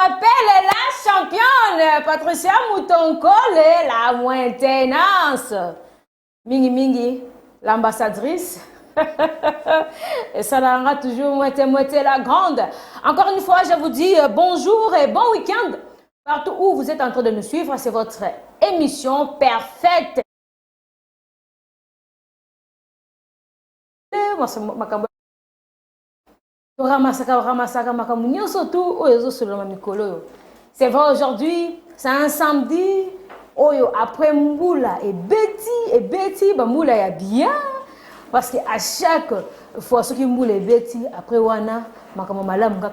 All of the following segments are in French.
m'appelle la championne Patricia Moutonkole, la maintenance. Mingi Mingi, l'ambassadrice. Et ça l'aura toujours moitié la grande. Encore une fois, je vous dis bonjour et bon week-end. Partout où vous êtes en train de nous suivre, c'est votre émission parfaite. C'est vrai, aujourd'hui, c'est un samedi. Après Mboula et Betty, Mboula est bien. Parce qu'à chaque fois, ceux qui Mboula et Betty, après Wana,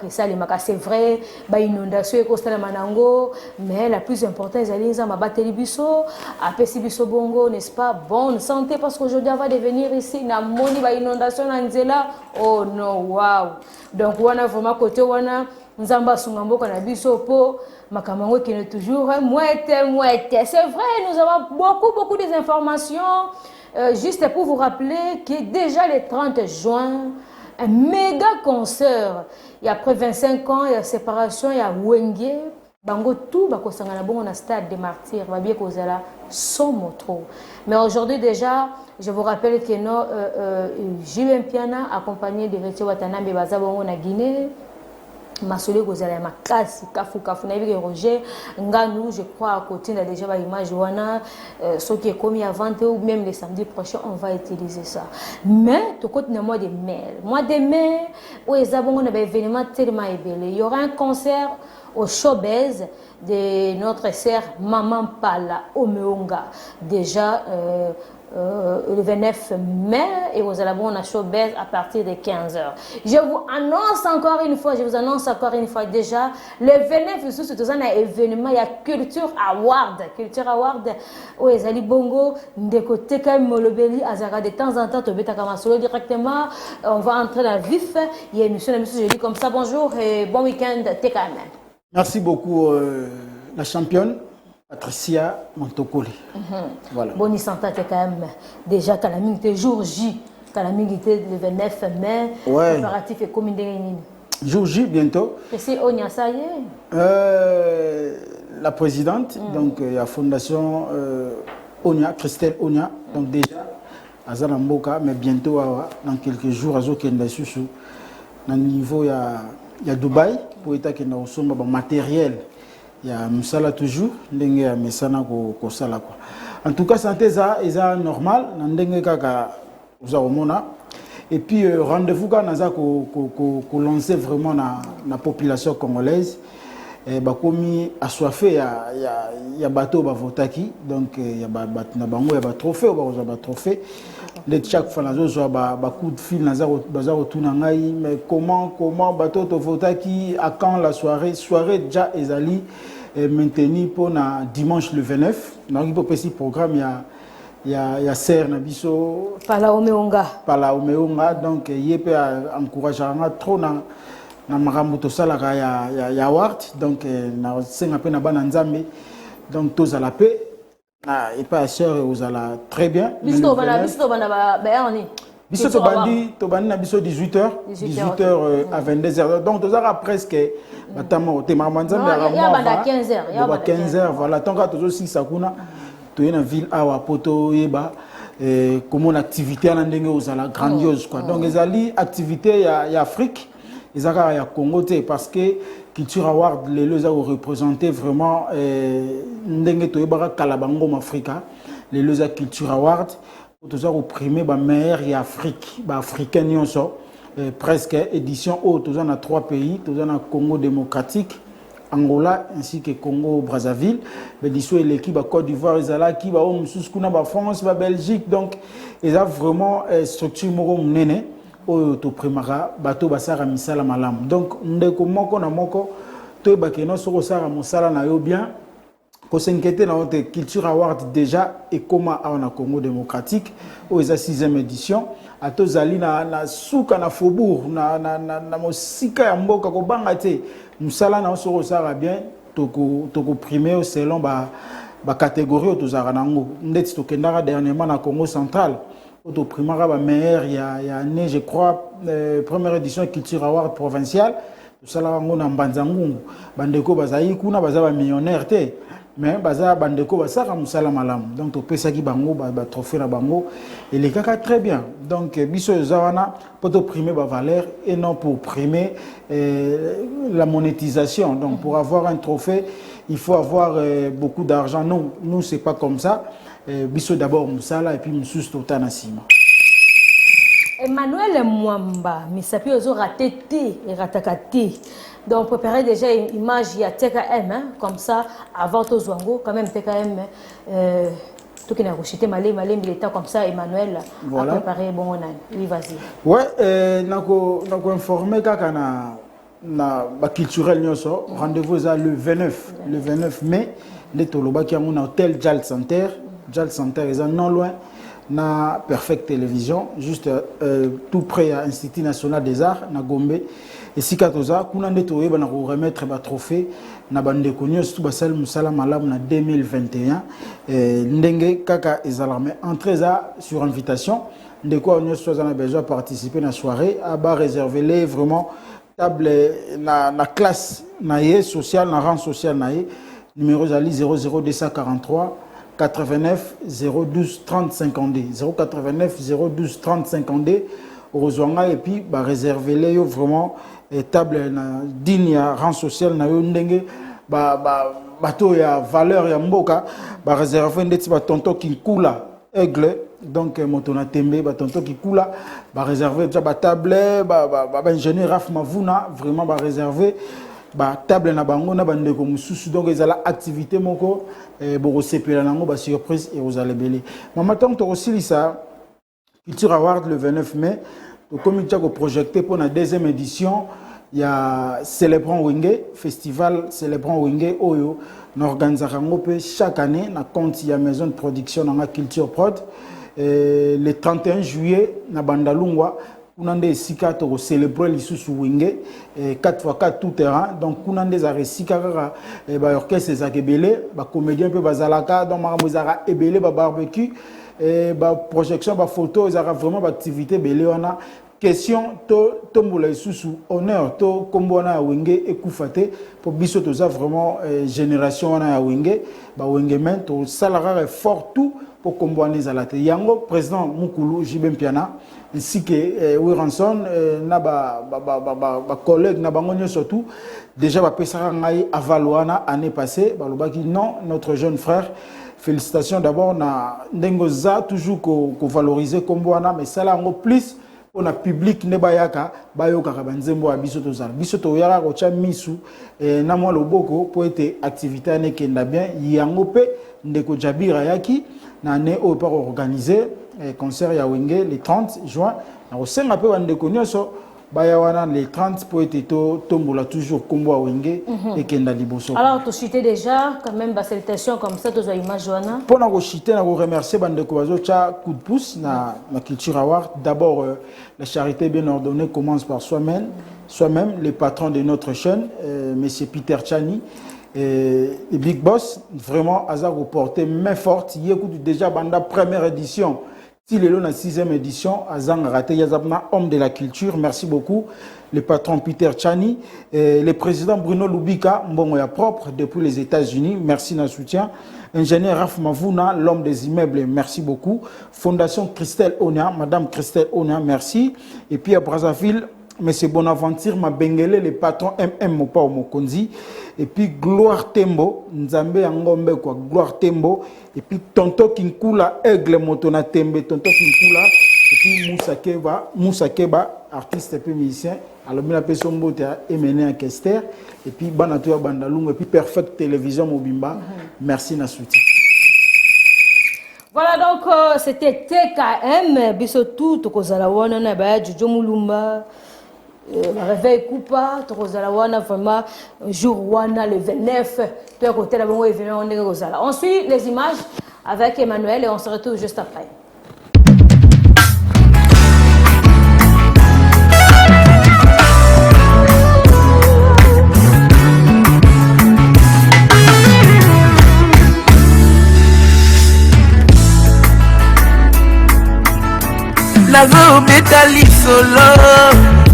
c'est vrai, inondation mais la plus importante, c'est biso, après biso bongo, n'est-ce pas? Bonne santé, parce qu'aujourd'hui, on va devenir ici, na moni, inondation, oh non, waouh! Donc, Wana, vraiment, côté Wana, Nzamba Sungambo, Kanabiso, Po, Makamango qui est toujours mouette. C'est vrai, nous avons beaucoup d'informations. Juste pour vous rappeler que déjà le 30 juin, un méga concert. Il y a après 25 ans, il y a séparation, il y a Wenge. Bango tout, bakosangana bon na stade des martyrs, va bien causer là son motro. Mais aujourd'hui déjà, je vous rappelle que nos Julien Piana accompagné de Rétio Watanabe Bazabongo na Guinée. Massolé Gozala Makasi, Kafu, Nabi Roger, Nganou, je crois à côté, a déjà l'image Wana, ce qui est commis avant ou même le samedi prochain, on va utiliser ça. Mais, tout côté de mois de mai, où les abonnés ont un événement tellement ébélé. Il y aura un concert au showbiz de notre sœur Maman Pala, au Meonga. Déjà, le 29 mai, et vous allez voir un showbiz à partir de 15h. Je vous annonce encore une fois déjà, le 29 c'est un événement, il y a Culture Award, où les Ali Bongo, de côté comme Molobeli, Azara, de temps en temps, tu vas directement, on va entrer dans le vif, il y a une émission, je dis comme ça, bonjour et bon week-end, TKM. Merci beaucoup, la championne. Patricia Moutonkole. Voilà. Bonne santé quand même. Déjà, Kalaming était jour J. Kalaming était le 29 mai. Ouais. Préparatif est comme jour J bientôt. Et c'est Onia, ça y est. La présidente, donc la fondation Onia, Christelle Onia. Donc déjà, à Zalamboka, mais bientôt, dans quelques jours, à Zokenda Susu, dans le niveau, il y a Dubaï, pour état qui a matériel. Il y a Moussala toujours, il y a Messana Kosala. En tout cas, santé est normal, et puis rendez-vous quand on a lancé vraiment la population congolaise. Bakomi assoiffé, il y a bateau bavotaki, donc il y a trophée. Chaque fois coup de fil mais comment bateau votaki à quand la soirée déjà ezali maintenu pour dimanche le 29. Donc il peut passer programme il y a Serre Nabiso Pala Omeonga, donc il peut encourager trop na makambo to sala ya award, donc na senga pe na bana nzambe, donc tous à la paix et pas sœur vous allez très bien. Biso bandi na biso 18h à 22h, donc tous à presque notamment te makambo nzambe à 15h 15h, voilà, tant que tous aussi sakuna to na ville awa poto yeba comment l'activité na ndenge vous allez grandiose quoi. Donc les ali activité ya Afrique ils ont à Congo parce que Culture Award les ont représenté vraiment ndenge toyebaka Kalabango Africa les loza Culture Award tous ont primé ba meilleur et Afrique ba africain nyonso presque édition haute tous en 3 pays tous en Congo démocratique, Angola ainsi que Congo Brazzaville, l'édition et l'équipe à Côte d'Ivoire ezala qui ba mususkuna ba France ba Belgique, donc ils ont vraiment structure moko nene to primara bato basara misala malam. Donc ndeko moko na moko to bakeno soko sara mosala na yo bien ko s'inquiéter na notre Culture Award déjà et comment en Congo démocratique au 6e édition à tozali na suka na faubourg na mosika ya mboka ko banga te musala na soko sara bien to ko primer selon ba catégorie to zara nango ndeti to kendara dernièrement na Congo central. Au primara meilleur il y a année je crois première édition Culture Award provinciale tosala yango na mbanza ngungu bandeko bazali kuna baza ba millionnaire te mais baza bandeko basaka musala malamu donc topesaki bango ba trophée na bango et les kaka très bien donc biso yozawana pour to primer ba valeur et non pour primer la monétisation donc pour avoir un trophée il faut avoir beaucoup d'argent non nous c'est pas comme ça biso d'abord musala et puis mususu totana sima. Emmanuel Mwamba, misapi ozo raté et ratakati. Donc préparer déjà une image il y a TKM hein, comme ça avant Tozwango quand même TKM tout qui n'a rejeté malé il était comme ça Emmanuel voilà. A préparé bon on oui vas-y. Ouais nako informer kaka na ba culturel nyoso rendez-vous à le 29 mai le toloba ki amuna hôtel Jal Center est non loin na Perfect Télévision juste tout près à Institut National des Arts na Gombe et si katoza kuna ndeto yeba na remettre ba trophée na bande konyo tout basal musala malamu na 2021 ndenge kaka ezalarme entrée sur invitation ndeko onyo soit na besoin participer na soirée à ba réserver les vraiment table na classe na yé social na rang social na yé numéro zali 00243 89 012 30 52 089 012 30 52 Rozwanga et puis bah réserver les vraiment table na digne ya rang social na yo ndenge bato ya valeur ya mboka ba réserver ndeti ba tonto kinkula aigle donc moto na tembe ba tonto kikula ba réserver ba table ba ingénieur Raf Mavuna vraiment ba réserver ba table na bango na bandeko mususu donc ezala activité moko boko sepela nango ba surprise et vous allez belé mama tant to aussi ça Culture Award le 29 mai au comité ko projeté pour la deuxième édition il y a Célébrons Wenge festival Célébrons Wenge oyo n'organisera chaque année na compte ya maison de production dans la Culture Prod le 31 juillet na Bandalungwa kunande sika to célébrer lisusu Wenge 4x4 tout terrain donc kunande za resika kaka ba orchestre za kebele ba comédien pe bazalaka donc makamozara ebele ba barbecue ba projection ba photo ezara vraiment ba activité belé wana question to mbula lisusu honneur to kombona ya Wenge ekufate pour biso to za vraiment génération wana ya Wenge ba Wenge men to salara fort tout pour kombona zalate yango président Mukulu Jibem Piana ainsi que Wiranson na ba collègue na bango surtout déjà ba pesara ngai avaluana année passée ba lobaki non notre jeune frère félicitations d'abord na ndengoza toujours ko valoriser kombona mais ça là en plus on a public ne bayaka bayoka ka banzembo ya biso to yaka ko cha misu na mwa loboko po ete activité ne kenda bien yango pe ndeko Jabira yaki na ne o par organiser concert ya Wenge le 30 juin na osenga pe bandeko nyoso bayawana le 30 po ete to tombola toujours kombo Wenge et kenda liboso. Alors to citer déjà quand même ba salutation comme ça to zo image wana pour na ko citer na ko remercier bandeko bazo cha coup de pouce na Culture Award d'abord la charité bien ordonnée commence par soi-même le patron de notre chaîne monsieur Peter Chani et Big Boss vraiment hasard reporté main forte il écoute déjà banda première édition il est là la 6e édition Azang raté Yazabna homme de la culture merci beaucoup le patron Peter Chani le président Bruno Lubika mbongo ya propre depuis les États-Unis merci na soutien ingénieur Raf Mavuna l'homme des immeubles merci beaucoup fondation Christelle Onia madame Christelle Onia merci et puis à Brazzaville monsieur Bonaventure Mabengele le patron MM Mopa Mokonzi et puis Gloire Tembo Nzambe Ngombe quoi Gloire Tembo et puis Tonto Kinkula Aigle Motona Tembe Tonto Kinkula et puis Moussa Keba artiste et puis musicien alors bien appelé son mot et mené en Kester et puis Banatua Bandalung et puis Perfect Télévision Mobimba merci na soutien. Voilà donc c'était TKM bisotou tokozala wana na ba Jojo Mulumba réveil coupa tokozala wana vraiment jour wana le 29 to côté la bongo événement on est kozala. On suit les images avec Emmanuel et on se retrouve juste après. Nazo betali solo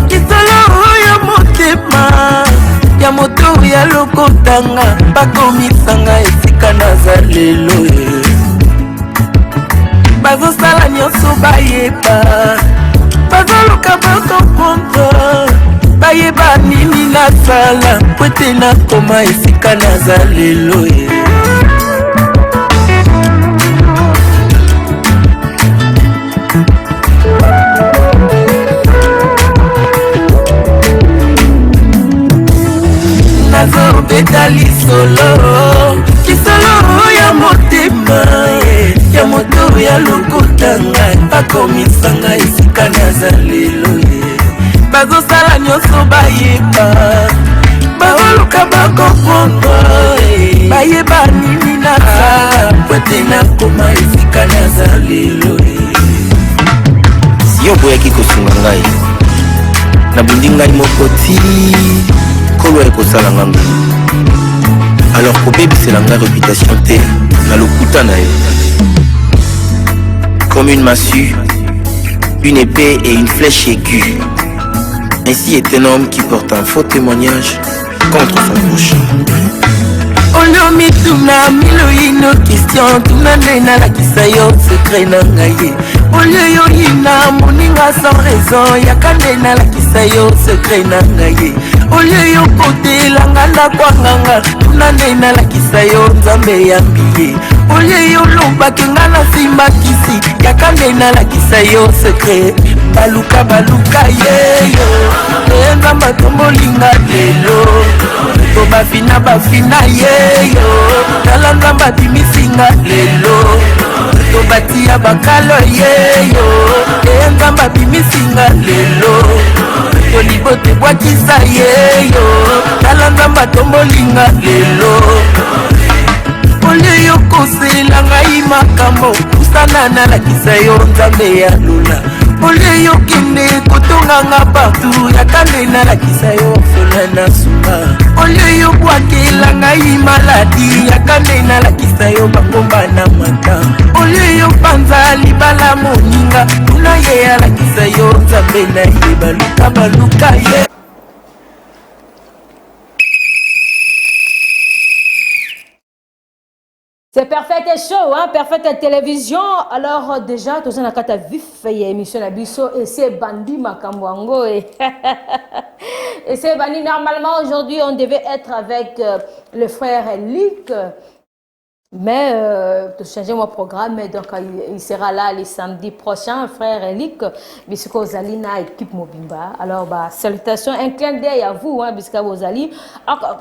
kitolo oyo moto motema ya moto ya lokotanga bakomisanga esika naza lelo bazosala nyonso bayeba bazoluka bakoprendre bayeba nini nasala po ete nakoma esika naza lelo nazobeta lisolo ya motema ya moto ya lokotanga bakomisanga esika naza lelo bazosala nyonso bayeba bazoluka bakoprendre bayeba nini nasala po ete nakoma esika naza lelo si yo boyaki kosunga ngai nabundi ngai moko ti kolo ekosala ngango alors kobebisela ngai réputation te na lokuta na yo comme une massue, une épée et une flèche aiguë. Ainsi est un homme qui porte un faux témoignage contre son prochain. Olomi tuna milo ino question tuna nena la kisayo secret na ngaye olio yo ina moninga sans raison yakandena la kisayo secret na ngaye olio yo kote langana kwa nganga tuna nena la kisayo nzambe ya mbiye olio yo loba kengana simba kisi yakandena la kisayo secret baluka yeyo nzamba tombolinga lelo to bafina yeyo tala nzamba bimisinga lelo to batia bakalo yeyo nzamba bimisinga lelo to libote bwakisa yeyo tala nzamba tombolinga lelo olio kosela ngai makambo kusana nalakisa yo nzambe ya lula olio yokende kotonganga partout yakande nalakisa yo orphelin na suma olio yobwakela ngai maladi yakande nalakisa yo bangomba na mata olio yopanza libala moninga kuna ye alakisa yo nzambe na ye baluka ye. C'est Perfect Show, hein, Perfect Télévision. Alors déjà, tout ça n'a qu'à vif émission la biso et c'est Bandi Makamwango et c'est Bandi. Normalement aujourd'hui on devait être avec le frère Lick, mais de changer mon programme, donc il sera là les samedis prochains, frère Lick, bisco Zalina équipe Mobimba. Alors bah salutations, un clin d'œil à vous, hein, bisco Zali.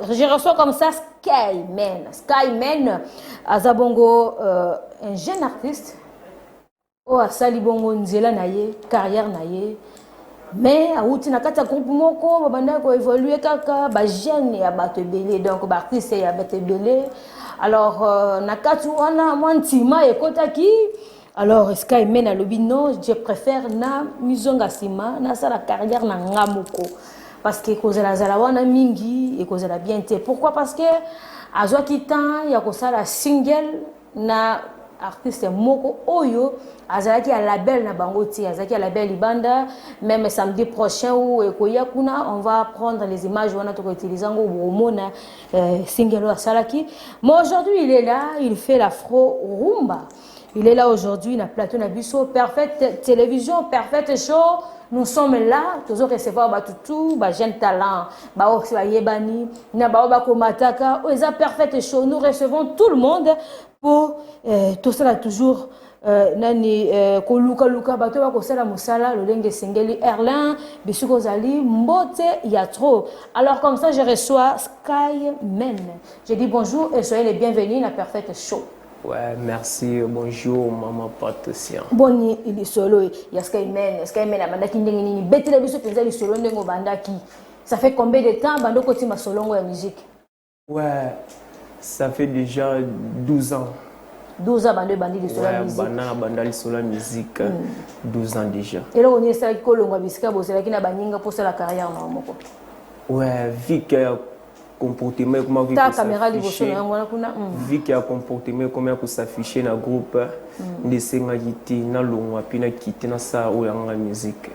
Je reçois comme ça Skyman, Azabongo, un jeune artiste. Oh, Asali Bongo Nzela naye, carrière naye. Mais à outi na kata groupe moko banda ko évoluer kaka ba jeune ya bato belé donc ba artiste ya bato belé. Alors na katu wana mwantima ekotaki. Alors Skyman a lobi non, je préfère na mizonga sima na sala carrière na ngamoko. Parce que kozela zala wana mingi et kozela bien te. Pourquoi? Parce que azwa kitan ya kosala single na artiste moko oyo azalaki à label na bangoti azalaki à label libanda même samedi prochain ou ekoya kuna on va prendre les images wana to utiliser ngo bomona single wa salaki. Mais aujourd'hui il est là, il fait l'afro rumba. Il est là aujourd'hui na plateau na biso Perfect Télévision, Perfect Show. Nous sommes là, toujours recevoir batutu, ba jeune talent, ba oxi ba yebani, na ba oba komataka, oza Perfect Show. Nous recevons tout le monde pour tout ça toujours nani koluka bato ba kosala musala lolenge sengeli Erlin, bisuko zali mbote ya trop. Alors comme ça je reçois Skyman. Je dis bonjour et soyez les bienvenus na Perfect Show. Ouais, merci, bonjour, maman Patricia. Boni, il est solo, il y a Skyman, Amanda Kindengini, Betty Biso, il est solo, Bandaki. Ça fait combien de temps, Bando Koti ma solo en musique? Ouais, ça fait déjà 12 ans. 12 ans, Bando Bandi de solo musique. Ouais, Banda solo musique, 12 ans déjà. Et là, on est ça, Kolonga Biska, c'est là qu'il a baninga pour la carrière, non? Ouais, vu que comportement comment vu ta caméra liboso na ngona kuna vu qu'il y a comportement comment pour s'afficher na groupe de senga yiti na longwa pina kiti na sa o yanga musique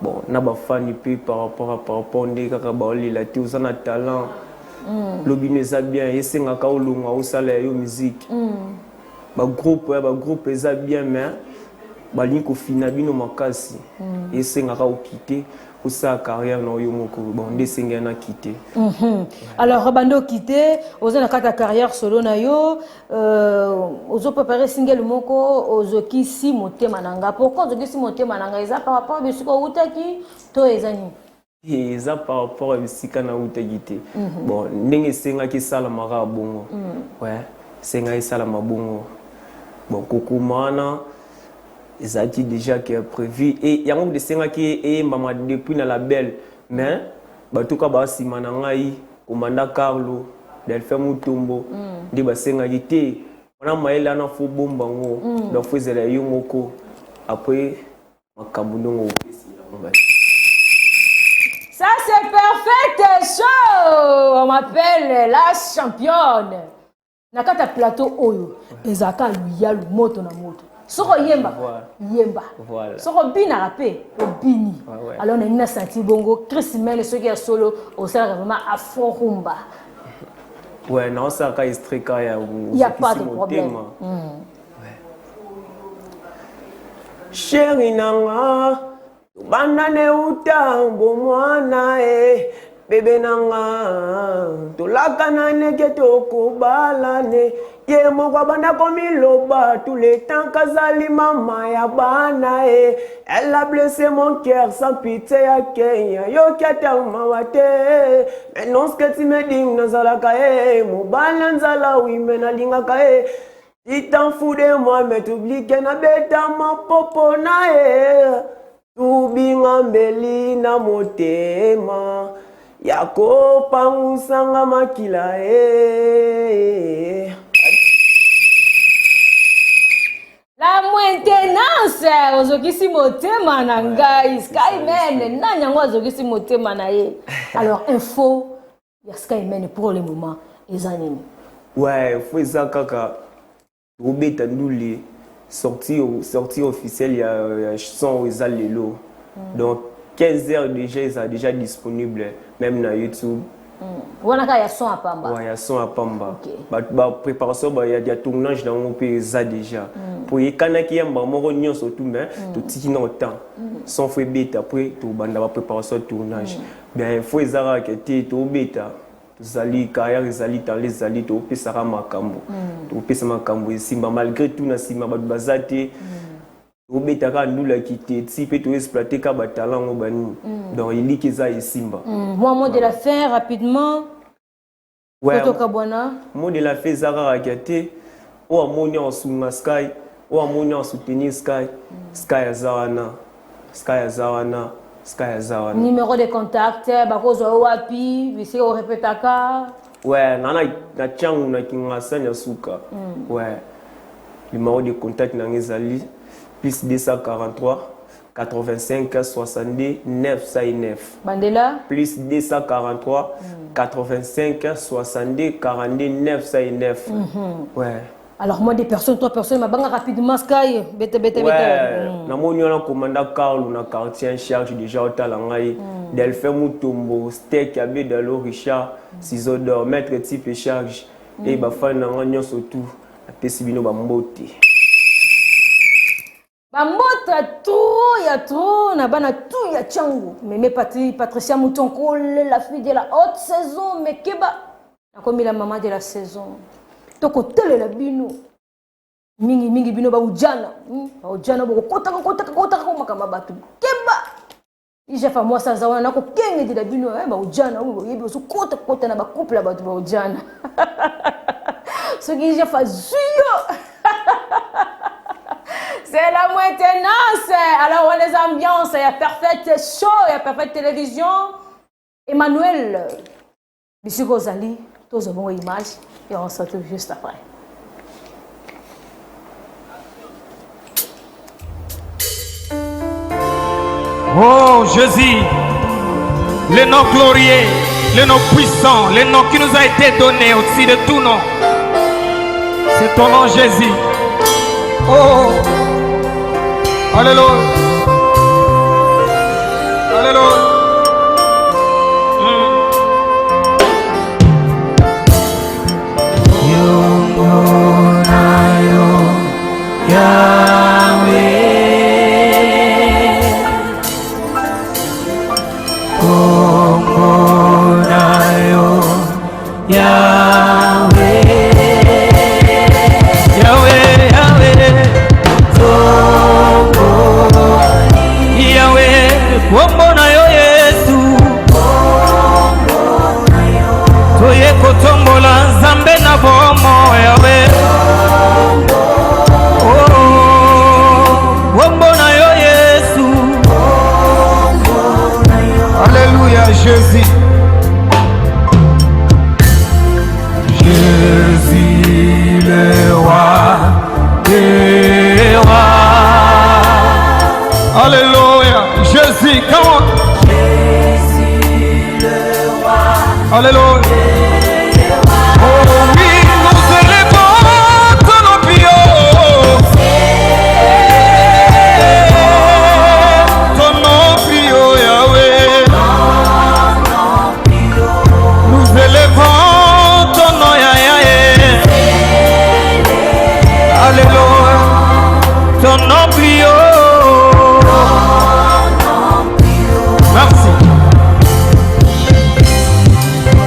bon na ba fan pe par rapport ndé kaka ba olila ti uzana talent lobino eza bien esenga ka olunga osala yo musique ba groupe eza bien mais ba lingi ko fina bino makasi esenga ka okite sa carrière na yo moko bon ndé na quitter. Alors bando quitter ozana kata carrière solo na yo ozo préparer single moko ozoki si motema nanga. Pourquoi ozoki si motema nanga eza par rapport bisiko utaki to ezani eza par rapport à bisika na utaki te bon ndenge senga ki sala mara bongo ouais senga ki sala mabongo bon kokumana Zaki déjà qui est prévu et il y a un de senga qui est maman depuis na label mais tout cas ba simanangai komanda Carlo Delphin Mutombo de ba senga yité on a maïla na fo bomba ngo donc faisait yo moko après makambo ça c'est parfait show on m'appelle la championne nakata plateau oyo ezaka luya lu moto na moto soko yemba yemba voilà soko bina rapé obini alors on a senti bongo Chris Mel ce qui est solo au sein vraiment afro rumba ouais non ça ka estreka ya il y a pas de problème chéri nanga banane utambo mwana bébé nanga tolakana neke tokobalane ye moko banda komiloba tous les temps kazali mama ya bana elle a blessé mon cœur sans pitié ya Kenya yo kiata mawate mais non ce que tu me dis nazalaka mobala nzala oui mais nalingaka tu t'en fous de moi mais t'oublies que na beta ma popo na tubinga mbeli na motema Yako pangusanga makila La maintenance ozokisi motema na ngai Skyman nanya ngo ozokisi motema na ye. Alors info ya Skyman pour le moment ezanini. Ouais, faut ça kaka Robeta Ndouli sortie officielle ya son ezalelo. Donc 15 heures déjà, ils sont déjà disponibles, même sur YouTube. Il y a son à Pamba. Oui, il y a son à Pamba. La préparation, il y a des tournages dans mon pays déjà. Pour les canaux qui ont un surtout, mais tout ce qui est temps. Sans faire bêta, après, tout la préparation de tournage. Bien, il faut les arrêter, tout bêta. Zali carrière zali dans les zali to pesa makambo to pesa makambo ici malgré tout na sima ba bazate obetaka ndula kité ti pe to exploiter ka ba talent ngo bani donc il qui za isimba mot de la fin rapidement ouais to kabona mot de la fin zara rakate o amoni en sous sky o amoni en soutenir sky azana numéro de contact bakozo wapi bisi o repetaka ouais na changu na kingasanya suka ouais numéro de contact na ngezali plus 243 85 62 959 Bandela plus 243 85 62 42 959 ouais. Alors moi des personnes, 3 personnes, ma banque rapidement Sky, bête. Ouais, na moni on a commandé Carlo na quartier en charge déjà au talangai, Delphin Mutombo, Steak Abé Dalo Richard, Ciseaux d'or, maître type et charge et ba fan na ngagnon surtout, la pesibino ba mbote. Ba mbote trop, ya trop, na bana tout ya changu. Mais Patricia Moutonko, la fille de la haute saison, mais keba, na comme la maman de la saison. Toko tele la bino mingi bino ba ujana bo kota ko makama batu keba ije fa moi sa zawana nako kenge de la bino ba ujana bo yebi so kota na ba couple la batu ba ujana ce qui je fa zuyo c'est la maintenance alors on les ambiances il y a parfaite show il y a parfaite télévision Emmanuel Bisiko Zali tous ont bonne image et on se retrouve juste après. Oh Jésus, le nom glorieux, le nom puissant, le nom qui nous a été donné au-dessus de tout nom. C'est ton nom Jésus. Oh, alléluia. Alléluia. Jésus, Jésus le roi des rois. Alléluia, Jésus, come on. Jésus le roi. Alléluia. Oh oui, nous élevons ton nom plus haut. Ton nom plus haut, Yahweh. Élevons ton nom, Alléluia, ton nom plus haut. Merci.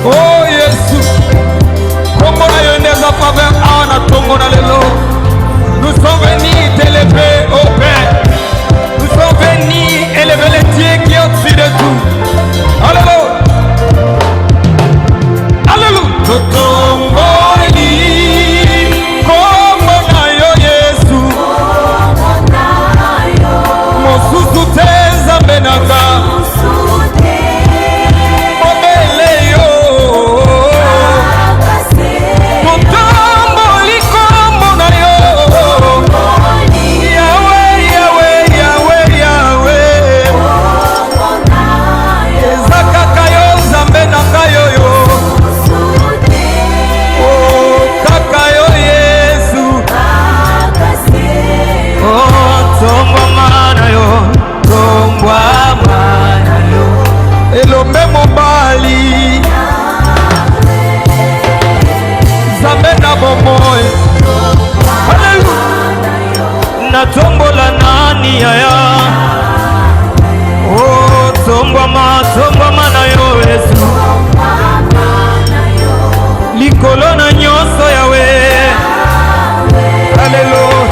Oh Jésus, comme on a eu des affaires à Tongo, nous sommes venus t'élever au Père. Nous sommes venus élever le Dieu qui est au-dessus de tout. Alléluia. Totomboli, kombo na yo Yesu, mosusu te Nzambe nanga, mobele yo, totomboli kombo na yo, Yahweh, Yahweh, Yahweh, Yahweh, eza kaka yo Nzambe nanga yoyo. Elombe mobali Nzambe na bomoy. Hallelujah. Na tombola nani yaya. Oh tombama na yo Yesu. Likolo na nyoso yawe. Hallelujah.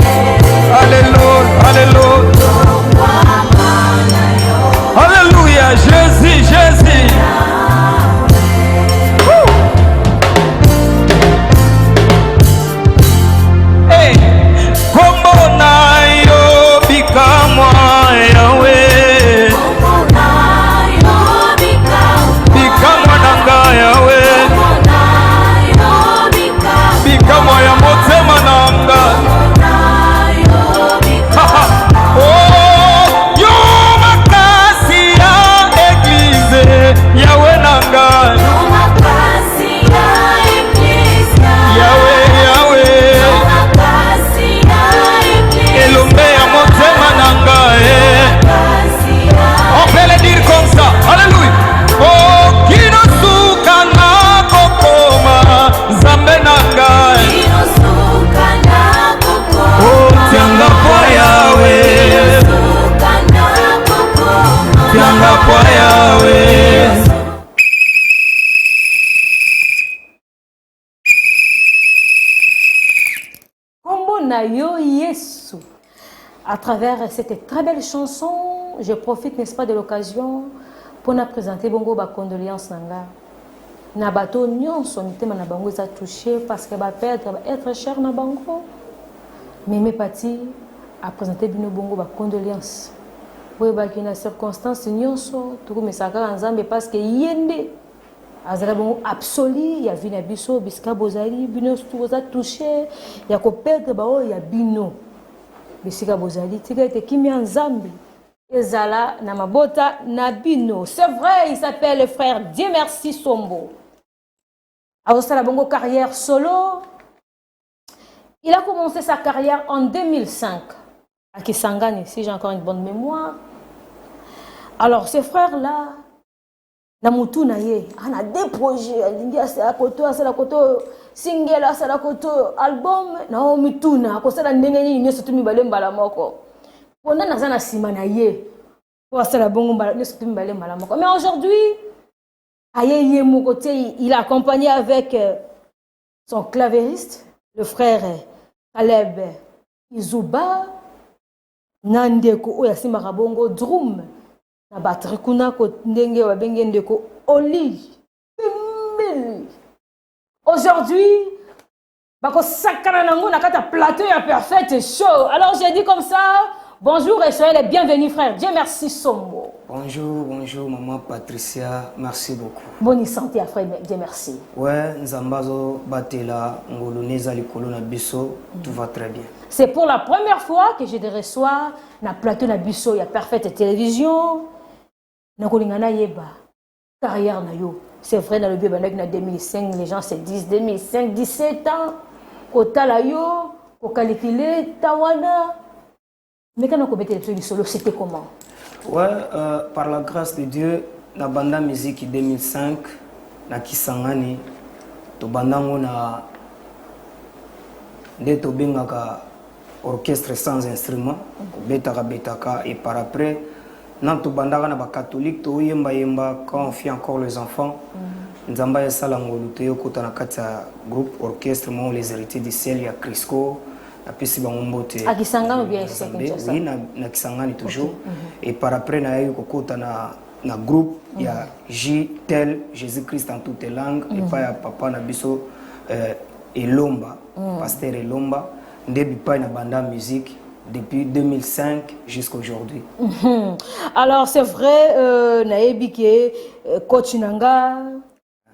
Hallelujah. Hallelujah. Alléluia, Jésus, Jésus. Hey, kombo na yo bikamwa Yahweh. Bikamwa nanga Yahweh. Bikamwa ya motema nanga. Yahweh nanga, Yahweh, Yahweh, elombe ya motema nanga. On peut le dire comme ça. Alléluia. Oh, kino suka na kokoma Nzambe nanga. Oh, tianga kwa Yahweh, tianga kwa Yahweh. Yo Yesu. À travers cette très belle chanson, je profite, n'est-ce pas, de l'occasion pour nous présenter bongo ba condoléances nanga. Na bato nyonso mitema na bango za touché parce que ba perdre être cher na bango. Mais mes parti à présenter bino bongo ba condoléances. Oui ba ki na circonstance nyonso tout me saka nzambe parce que yende azala bongo absolu ya vina biso biska bozali bino tout za touché ya ko perdre ba o ya bino bisika bozali tika te kimia nzambe ezala na mabota na bino. C'est vrai, il s'appelle le frère Dieu merci Sombo. Après la bongo carrière solo, il a commencé sa carrière en 2005 à Kisangani, si j'ai encore une bonne mémoire. Alors, ces frères-là, Namutu naye, on a des projets, c'est la koto, single, c'est la koto, album, Naomi Tuna, c'est la ndengeni, n'y a surtout mi balem balamoko. On a nazana simanaye, c'est la bongo balam, n'y a surtout mi balem balamoko. Mais aujourd'hui, aye mon côté, il a accompagné avec son clavériste, le frère Caleb Izuba, Nandeko Oyasima Rabongo, Drum. Na batterie kuna ko ndenge wa bengende ko oli. Aujourd'hui, bako sakana nango na kata plateau ya parfait show. Alors j'ai dit comme ça, bonjour et soyez les bienvenus frère. Dieu merci Sombo. Bonjour, bonjour maman Patricia, merci beaucoup. Bonne santé à frère, Dieu merci. Ouais, Nzambazo Batela, Ngoloneza Likolo na biso, tout va très bien. C'est pour la première fois que je te reçois na plateau na biso ya parfaite télévision. Nakolingana yeba carrière na yo. C'est vrai dans le bio banak na 2005 les gens se disent 2005 17 ans kota la yo ko calculer tawana. Mais quand on commettait les trucs solo c'était comment? Ouais, par la grâce de Dieu, na banda musique 2005 na Kisangani to bandango na nde to bengaka orchestre sans instrument betaka et par après Nanto bandara na ba catholique to yemba quand on fait encore les enfants nzamba ya salango luteyo kota na kata groupe orchestre mon les héritiers du ciel ya Crisco na pesi ba ngombote a Kisangani bien c'est ça oui na Kisangani toujours et par après na yo kokota na groupe ya J tel Jésus-Christ en toutes les langues et pas ya papa na biso Elomba pasteur Elomba ndebi pa na banda musique depuis 2005 jusqu'à aujourd'hui. Alors c'est vrai, Naebike, coach Nanga,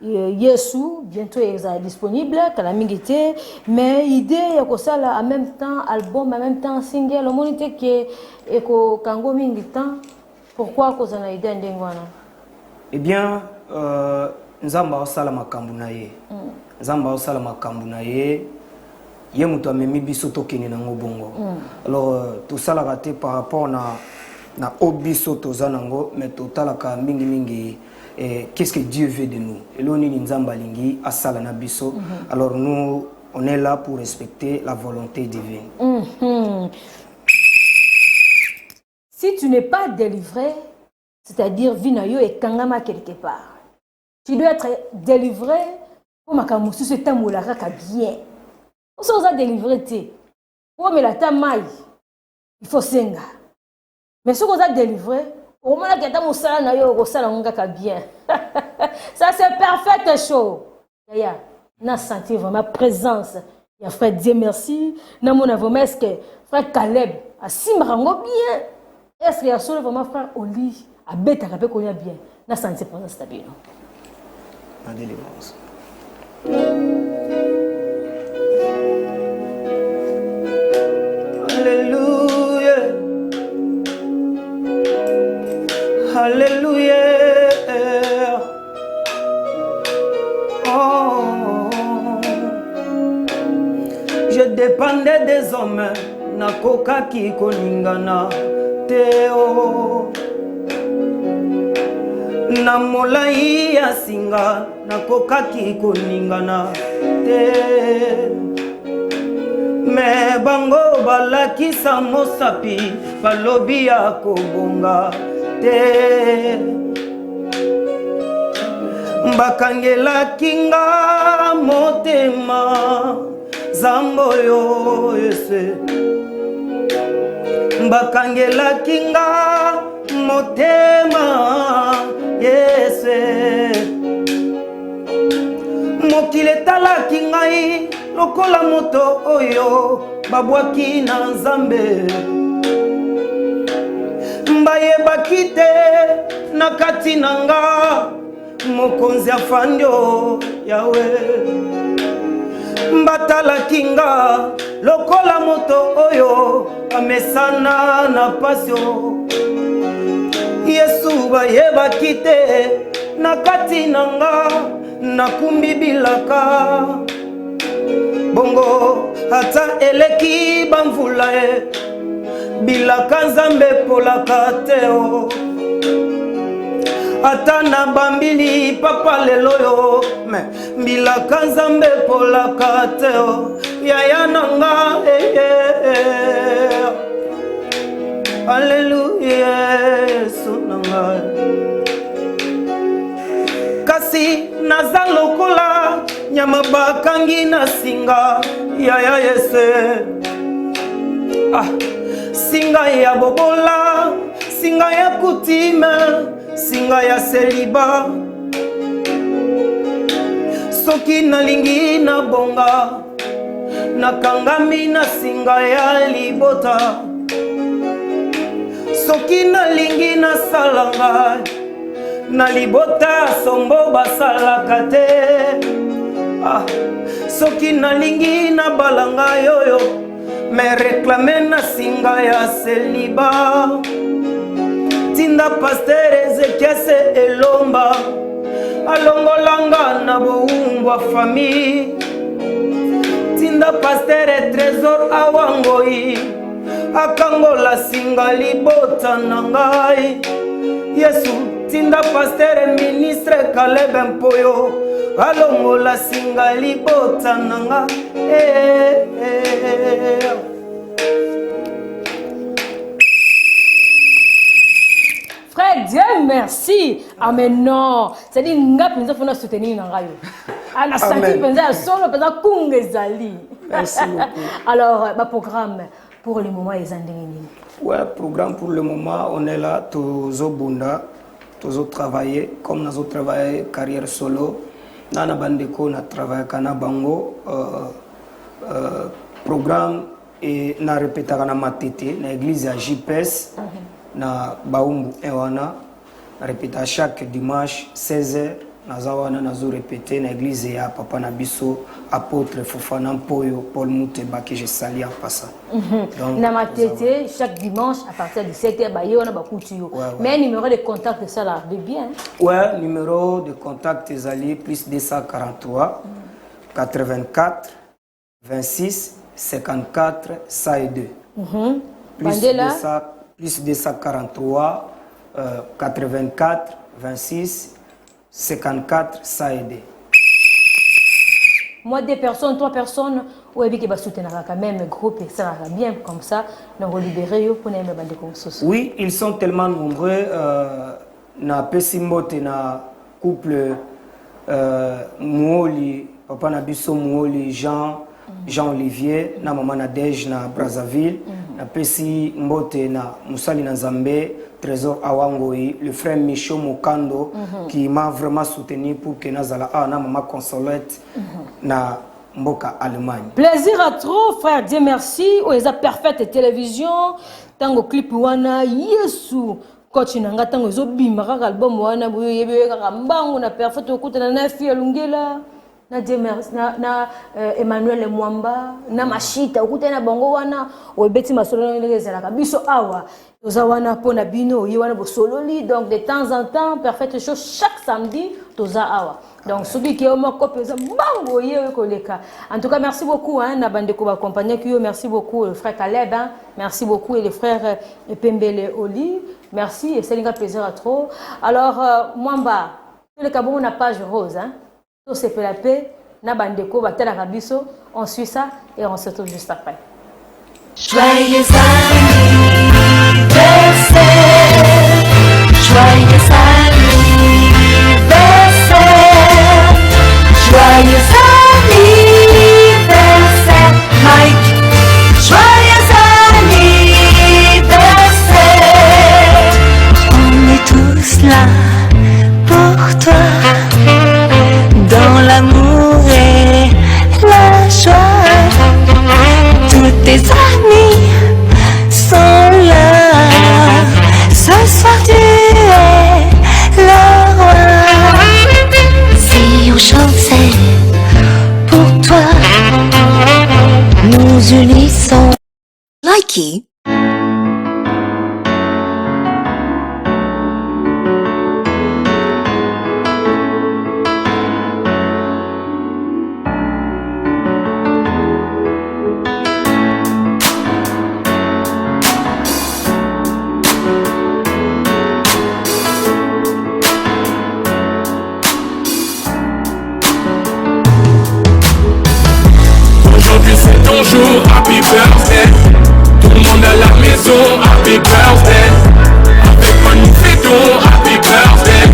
Yesu, bientôt il est disponible, Kalamingité, mais l'idée est que ça en même temps album, en même temps single, le monde était que Kango Mingitan, pourquoi que ça n'a idée d'engwana? Eh bien, Nzamba osala makambu na ye. Nzamba osala makambu na ye. Ye mutu amemi biso tokene nango bongo. Alors tout ça la raté par rapport na obiso toza nango mais totalaka mingi qu'est-ce que Dieu veut de nous. Eloni nzamba lingi asala na biso. Alors nous on est là pour respecter la volonté divine. Si tu n'es pas délivré, c'est-à-dire vinayo et kangama quelque part. Tu dois être délivré pour makamusu ce temps où la raka bien. Si on a délivré, pour me la tamaille, il faut senga. Mais si on a délivré, au moins que tu as na yo osala ngaka bien. Ça c'est parfait chaud. Yaya, na senti vraiment présence. Il y a frère Dieu merci. Na mon vraiment est-ce que frère Caleb a simrango bien. Est-ce qu'il y a solo vraiment frère Oli a bête à rappeler qu'on y a bien. Na senti présence stable. La délivrance. Alléluia. Alléluia. Oh. Je dépendais des hommes, nakoka ki koningana teo. Na molai ya singa nakoka ki koningana te. Me bango balakisa mosapi balobi ya kobonga te. Mbakangela kinga motema zamboyo ese. Mbakangela kinga motema yese. Mokile talaki ngai lokola moto oyo babwaki na Nzambe. Mbayebaki te na kati nanga mokonzi afandio yawe. Mbatalaki nga lokola moto oyo amesana na pasio. Yesu bayebaki te na kati nanga nakumbi bilaka. Bongo ata eleki bamvula bilaka Nzambe polaka teo. ata na bambili papa lelo yo me mbilaka nzambe polaka te o yaya nanga Alléluia Yesu nanga kasi naza lokola nyama bakangi na singa yaya Yesu singa ya bobola singa ya kutime singa ya seliba soki nalingi na bonga nakangami na singa ya libota soki nalingi na salanga na libota sombo basalaka te soki nalingi na balanga yoyo me reklame na singa ya seliba tinda Pasteur Ezekiese Elomba alongolanga na boumbwa famille tinda Pasteur Trésor Awangoi akangola singa libota na ngai Yesu tinda Pasteur Ministre Caleb Mpoyo alongola singa libota na ngai Frère, Dieu merci. Amen. Non. C'est-à-dire, nous avons soutenir Nangayo. Merci beaucoup. Alors, ma programme pour le moment est endéminé. Ouais, programme pour le moment, on est là, tous au Bunda, tous au travailler, comme nous avons travaillé carrière solo. Nana Bandeko, on a travaillé Kana Bango. Programme et na répété na matete, na église à JPS. Na baumbu ewana répéta chaque dimanche 16h nazawana nazo répéter na église ya papa na biso apôtre Fofana Mpoyo Paul Muteba que je salue en passant. Na matete chaque dimanche à partir de 7h ba yona ba kutuyo. Mais numéro de contact ça là de bien. Ouais, numéro de contact ezali plus 243 84 26 54 102. Plus 243 84 26 54 ça aide. Moi 2 personnes, 3 personnes, ou bien qui va soutenir quand même groupe et ça va bien comme ça, donc on libérer pour les bande comme ça. Oui, ils sont tellement nombreux na Pesimbote na couple Muoli, papa na biso Muoli Jean Olivier na maman Nadège na Brazzaville. Na pesi mbote na Musali na Nzambe Trésor Awangoi, le frère Micho Mokando qui m'a vraiment soutenu pour que nazala na maman Consolette na mboka Allemagne. Plaisir à trop frère, Dieu merci. Oh les a parfaite télévision tango clip wana Yesu coach nanga tango zo bima ka album wana boyo yebe ka mbango na parfaite okutana na fille Lungela. Na Demers na Emmanuel Mwamba na Mashita ukutana bongo wana obeti masolo ngelezela kabiso awa toza wana pona bino yi wana bosololi donc de temps en temps parfaite chose chaque samedi toza awa donc celui qui est au moko pesa bango yewe koleka. En tout cas merci beaucoup hein na bande ko ba accompagner ki yo, merci beaucoup le frère Caleb hein, merci beaucoup et les frères Pembele Oli, merci et c'est un plaisir à trop. Alors Mwamba le Cabon na page rose hein. Tout se fait la paix, na bandeko batela kabiso, on suit ça et on se retrouve juste après. Joyeux anniversaire, joyeux anniversaire, joyeux anniversaire, Mike, joyeux anniversaire. On est tous là pour toi. Dans l'amour et la joie, tous tes amis sont là. Ce soir tu es le roi. Si on chantait pour toi, nous unissons. Likey. ton jour, happy birthday. Tout le monde à la maison, happy birthday. Avec moi nous fêtons, happy birthday.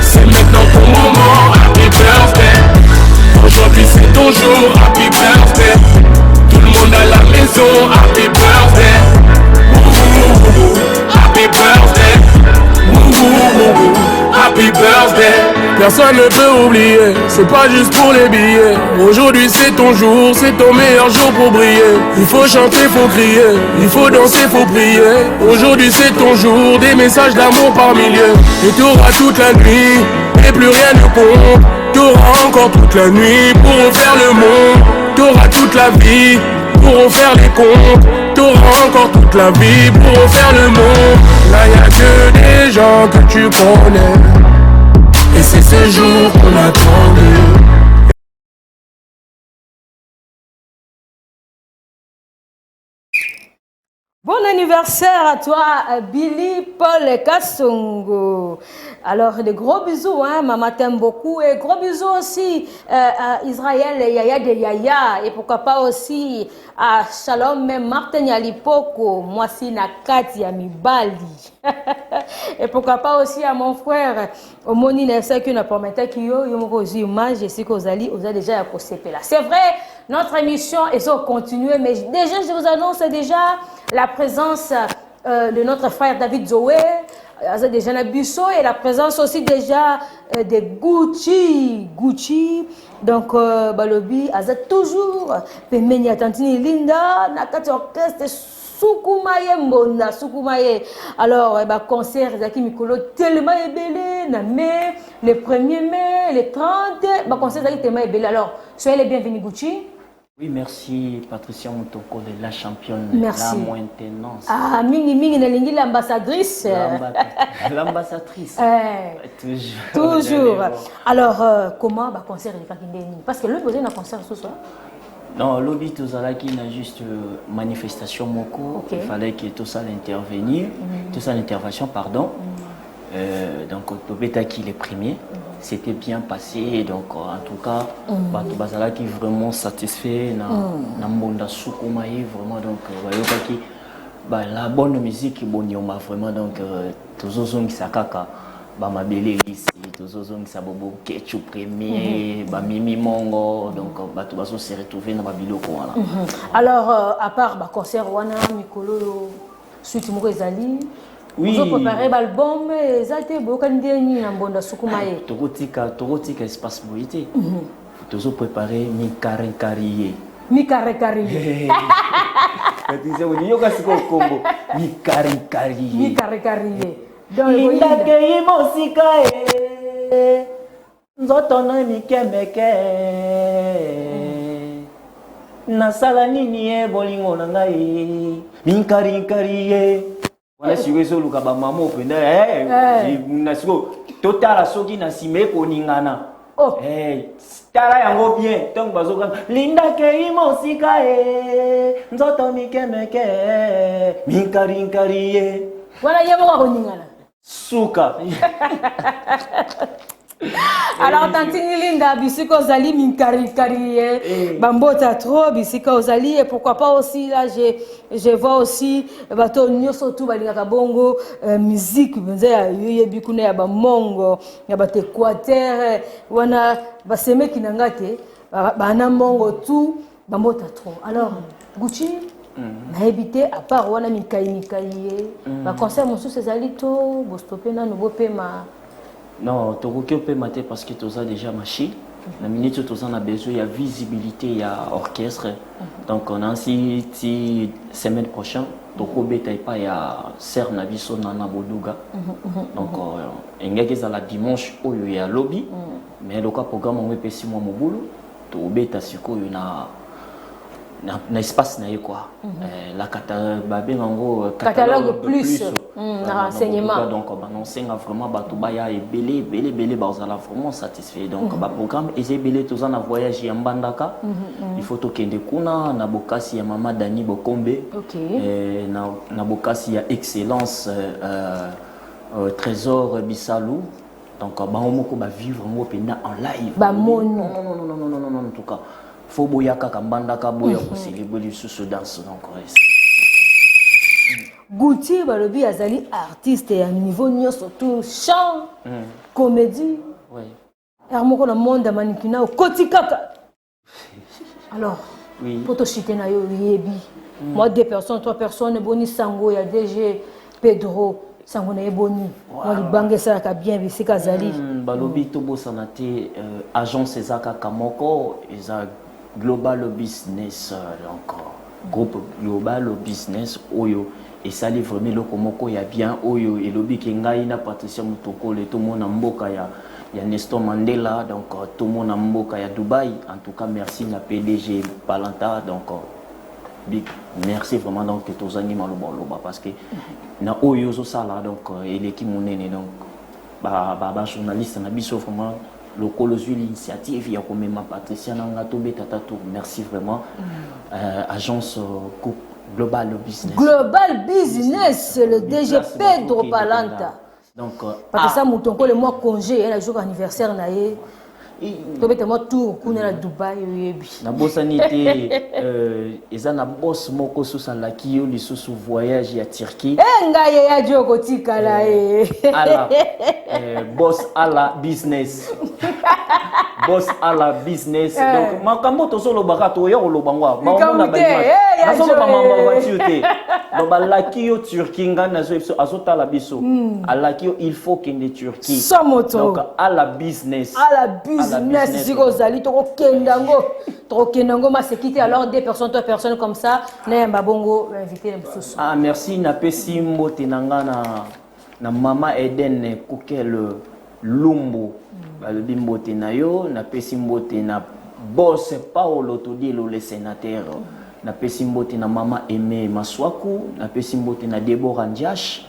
C'est maintenant ton moment, happy birthday. Aujourd'hui c'est ton jour, happy birthday. Tout le monde à la maison, happy birthday. Happy birthday. Happy birthday. Personne ne peut oublier, c'est pas juste pour les billets. Aujourd'hui c'est ton jour, c'est ton meilleur jour pour briller. Il faut chanter, faut crier, il faut danser, faut prier. Aujourd'hui c'est ton jour, des messages d'amour par milliers. Et t'auras toute la nuit, et plus rien ne compte. T'auras encore toute la nuit pour refaire le monde. T'auras toute la vie pour refaire les comptes. T'auras encore toute la vie pour refaire le monde. Là y'a que des gens que tu connais. Et c'est ce jour qu'on attendait. Bon anniversaire à toi, Billy Paul Kassongo. Alors, des gros bisous, hein, maman t'aime beaucoup. Et gros bisous aussi à Israël Yaya de Yaya. Et pourquoi pas aussi à Shalom Martin Yalipoko. Moi, c'est Nakati Amibali. Et pourquoi pas aussi à mon frère Omoni Nessa qui n'a pas mis qui yo image et si vous allez déjà à là. C'est vrai, notre émission est sur continuer, mais déjà je vous annonce déjà la présence de notre frère David Zoé, déjà Nabusso, et la présence aussi déjà de Gucci. Donc, Balobi, Aza toujours, Pemenia Tantini Linda, Nakati Orchestre, Soukumaye Mbonda, Soukumaye. Alors, concert, Zaki Mikolo, tellement ébélé, mai, le 1er mai, le 30, concert, Zaki tellement ébélé. Alors, soyez les bienvenus, Gucci. Oui, merci Patricia Moutoko, la championne, merci. La maintenance. Ah, Mingi Nalingi, l'ambassadrice. L'ambassadrice. Toujours. Alors, comment le concert est parce que le besoin d'un concert ce soir. Non, l'objet tout ça là qui n'a juste manifestation moko. Il fallait que tout ça l'intervenir, tout ça l'intervention, pardon. Donc Tobeta qui est premier, c'était bien passé. Donc en tout cas, Bato Bazala qui est vraiment satisfait. Na Mbonda Soukumaye vraiment donc qui la bonne musique bon yoma vraiment donc tous os qui sakaka. Ma belle ici, tous os qui sabobo Ketchup premier, Mimi Mongo, donc Bato Baso s'est retrouvé dans Babiloko. Alors à part concert wana Mikolo suite Moko Ezali. Oui. Vous avez préparé l'album et ça a été beaucoup de Mbonda Soukumaye. Togotika espace mobilité. Vous avez préparé Mikarenkariye. Mikarenkariye. Mikarenkariye. Linda kei mosika e nzoto na mikemeke nasala nini e bolingo na ngai Mikarenkariye. Voilà si vous avez le maman au penda total soki na sime ko ningana tara yango bien donc bazoka linda kei mosika e nzoto mikemeke Mikarenkariye voilà yemo ko ningana suka. Alors tantini Linda bisiko zali Mikarenkariye bambota trop bisiko zali et pourquoi pas aussi là je vois aussi bato nyoso tout balingaka bongo musique benza ya yebi kuna ya bamongo ya bate Équateur wana baseme kinangate bana mongo tout bambota trop. Alors Gucci na habité à part wana Mikarenkariye ba concert mosu ezali to bo stopper na no pema. Non, tu peux mater parce que tu as déjà marché. La minute tu as besoin de visibilité, il y a orchestre. Donc on a si semaine prochaine, tu peux pas ya ser na biso na Boduga. Donc il y a la dimanche où il y a lobby, mais le programme on peut 6 mois mon boulot. Tu peux siko na espace na quoi. La catalogue plus renseignement. Donc on enseigne vraiment batubaya et belé bazala vraiment satisfait. Donc ba programme et belé tous en voyage ya Mbandaka. Il faut to kende kuna na bokasi ya mama Dani Bokombe. Na bokasi ya excellence Trésor Bissalou. Donc ba moko ba vivre mo pena en live. Ba mono. Non en tout cas. faut boya kaka mbandaka boya pour célébrer sous danse donc Gouti balobi azali artiste à niveau nyo surtout chant comédie moko na monde ya mannequinat okoti kaka alors pour te chiter na yo yebi moi 2 personnes 3 personnes boni sango ya DG Pedro sango na eboni moi libange ça ka bien bisika azali balobi to bosana te agence ezaka kamoko eza global business donc groupe global business oyo et ça livre vraiment le komoko ya bien oyo elobi ke ngai na Patricia Mutokole to mona mboka ya Nestor Mandela donc tout le monde en mboka ya Dubaï en tout cas merci na PDG Palanta donc big merci vraiment donc que tous animaux loba parce que na oyo zo sala donc l'équipe monene donc ba journaliste na biso vraiment le colosue l'initiative ya komema Patricia nanga to betata tour merci vraiment agence Global Business. Global Business, le DG Pedro Palanta. Donc, parce que ça, mon tonko le mois congé, le jour anniversaire, naïe. Tobete mo tour kuna na Dubai yebi. Na bosanité eza na boss moko susa la kiyo lisusu voyage ya Turquie. Ngaye ya joko tikala ala boss ala business. Boss ala business. Donc makambo to solo bakato ya kolobangwa. Ba mona ba image. Na solo ba mamba voiture. Donc ba la kiyo Turquie ngana zo azota la biso. Ala kiyo il faut kende Turquie. Donc ala business. Ala business. Si vous allez trop kendango ma sécurité alors 2 personnes 3 personnes comme ça na mbabongo invité les sous. Ah merci na pesi mbote nanga na mama Eden Kokel Lumbu balobi mbote na yo na pesi mbote na boss Paolo Todilo le sénateur na pesi mbote na mama Aimé Maswaku na pesi mbote na Deborah Ndiash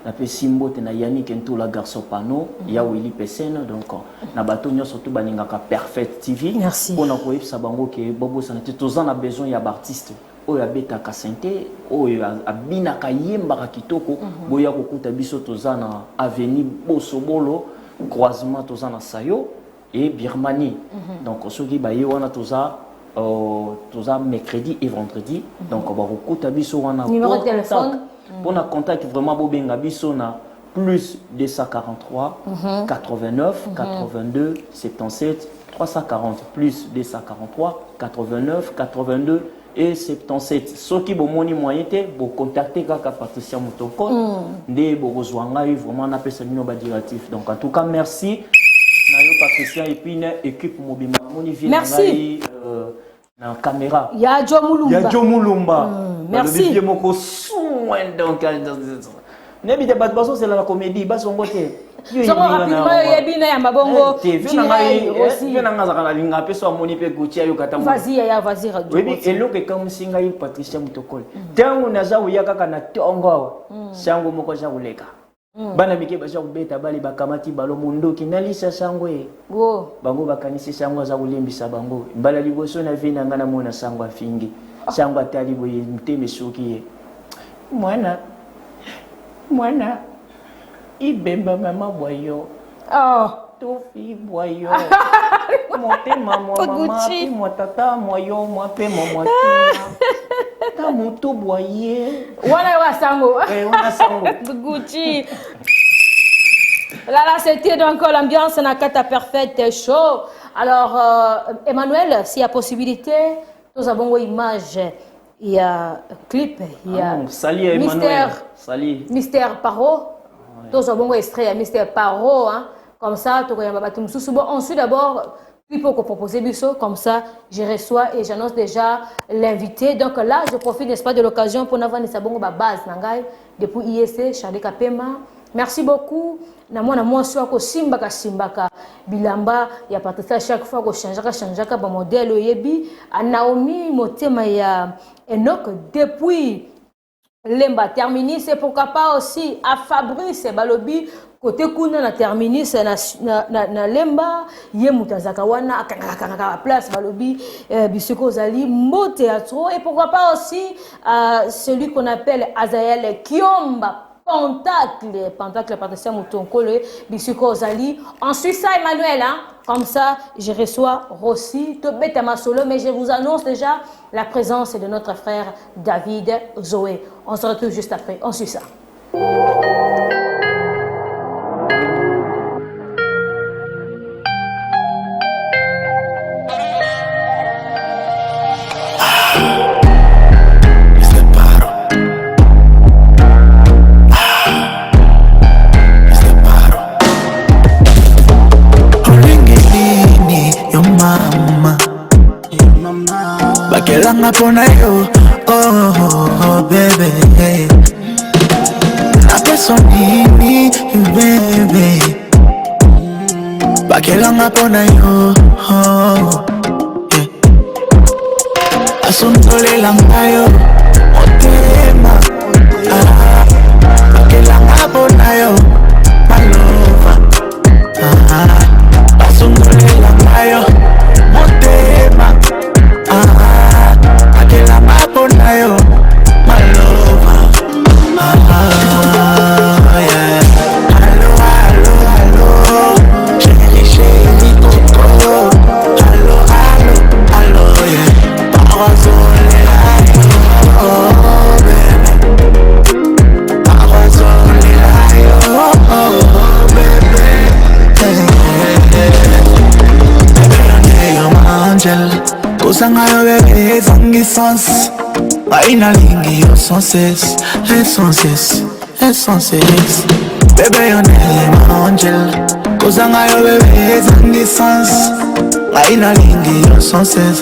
na pesi mbote na Yannick Ntoula garçon pano ya Willy Pesene donc na bato nyo surtout baningaka Perfect TV pour na koyebisa bango ke bobo santé tozana besoin ya artiste oyo abetaka sente oyo abinaka yembaka kitoko boya kokuta biso tozana avenue Bosobolo croisement tozana Sayo et Birmanie donc soki baye wana toza mercredi et vendredi donc ba kokuta biso wana numéro de téléphone pour na contact vraiment bobenga biso na plus 243 89 82 77 340 plus 243 89 82 et 77 soki bomoni moyen te bo contacter kaka Patricia Mutoko nde bo kozwanga vraiment na pesa bino ba directif donc en tout cas merci na yo Patricia et puis na équipe mobima moni vie merci na caméra ya Jo Mulumba merci bien moko soin donc n'habite pas de c'est la comédie bas on bote so rapidement yebina ya mabongo aussi na ngaza la linga peso amoni pe Gucci ayo kata vas-y radio oui eloke comme singa yi Patricia Mutokole tangu naza uya kaka na tongo sango moko za uleka bana mike baza kubeta bali bakamati balo mundoki nalisa sangwe bango bakanisi sangwa za kulimbisa bango mbala liboso na vina ngana mona sangwa fingi sangwa tali boye mteme soki mwana ibemba mama boyo to fi boyo motema mama pi motata moyo mwape mama ta moto boye wana sango Gucci. Là, c'était donc l'ambiance dans Kata Perfect Show. Alors, Emmanuel, s'il y a possibilité, nous avons une image, il y a clip, il y a Mystère Paro. Nous avons un extrait à Mystère Paro. Hein. Comme ça, ensuite, d'abord, puis pour proposer Bisso, comme ça, je reçois et j'annonce déjà l'invité. Donc là, je profite, n'est-ce pas, de l'occasion pour avoir une base depuis IEC, Charlie Kapema. Merci beaucoup. Na moi soir ko simbaka bilamba ya Patricia chaque fois ko changeaka ba modèle yebi a Naomi motema ya Enoch depuis Lemba Terminus et pourquoi pas aussi à Fabrice Balobi côté kuna na Terminus na Lemba ye mutazaka wana akanga place Balobi bisoko zali Mbo Théâtre et pourquoi pas aussi celui qu'on appelle Azael Kiomba Pentacle, Patricia Moutonkole, Bissiko Zali. On suit ça, Emmanuel, hein? Comme ça, je reçois Rossi, Tobeta Solo, mais je vous annonce déjà la présence de notre frère David Zoé. On se retrouve juste après. On suit ça. Bakelanga pona yo, oh baby. Na pesonini, baby. Bakelanga pona yo, oh yeah. Asuntole langa yo, motema. Bakelanga pona yo, my lover. Asuntole langa yo, motema. Akela mapona yo, my lover. Yeah. Allo, allo, allo, chérie, chérie, coco. Allo, allo, allo, yeah. Parasole la yo, oh baby. Parasole la yo, oh baby. Baby, you're my angel. Kusanga yo bebe zangi sans Aina lingi yo sans cesse sans cesse, sans cesse. Bebe yo ne ma angel Kusanga yo bebe zangi sans Aina lingi yo sans cesse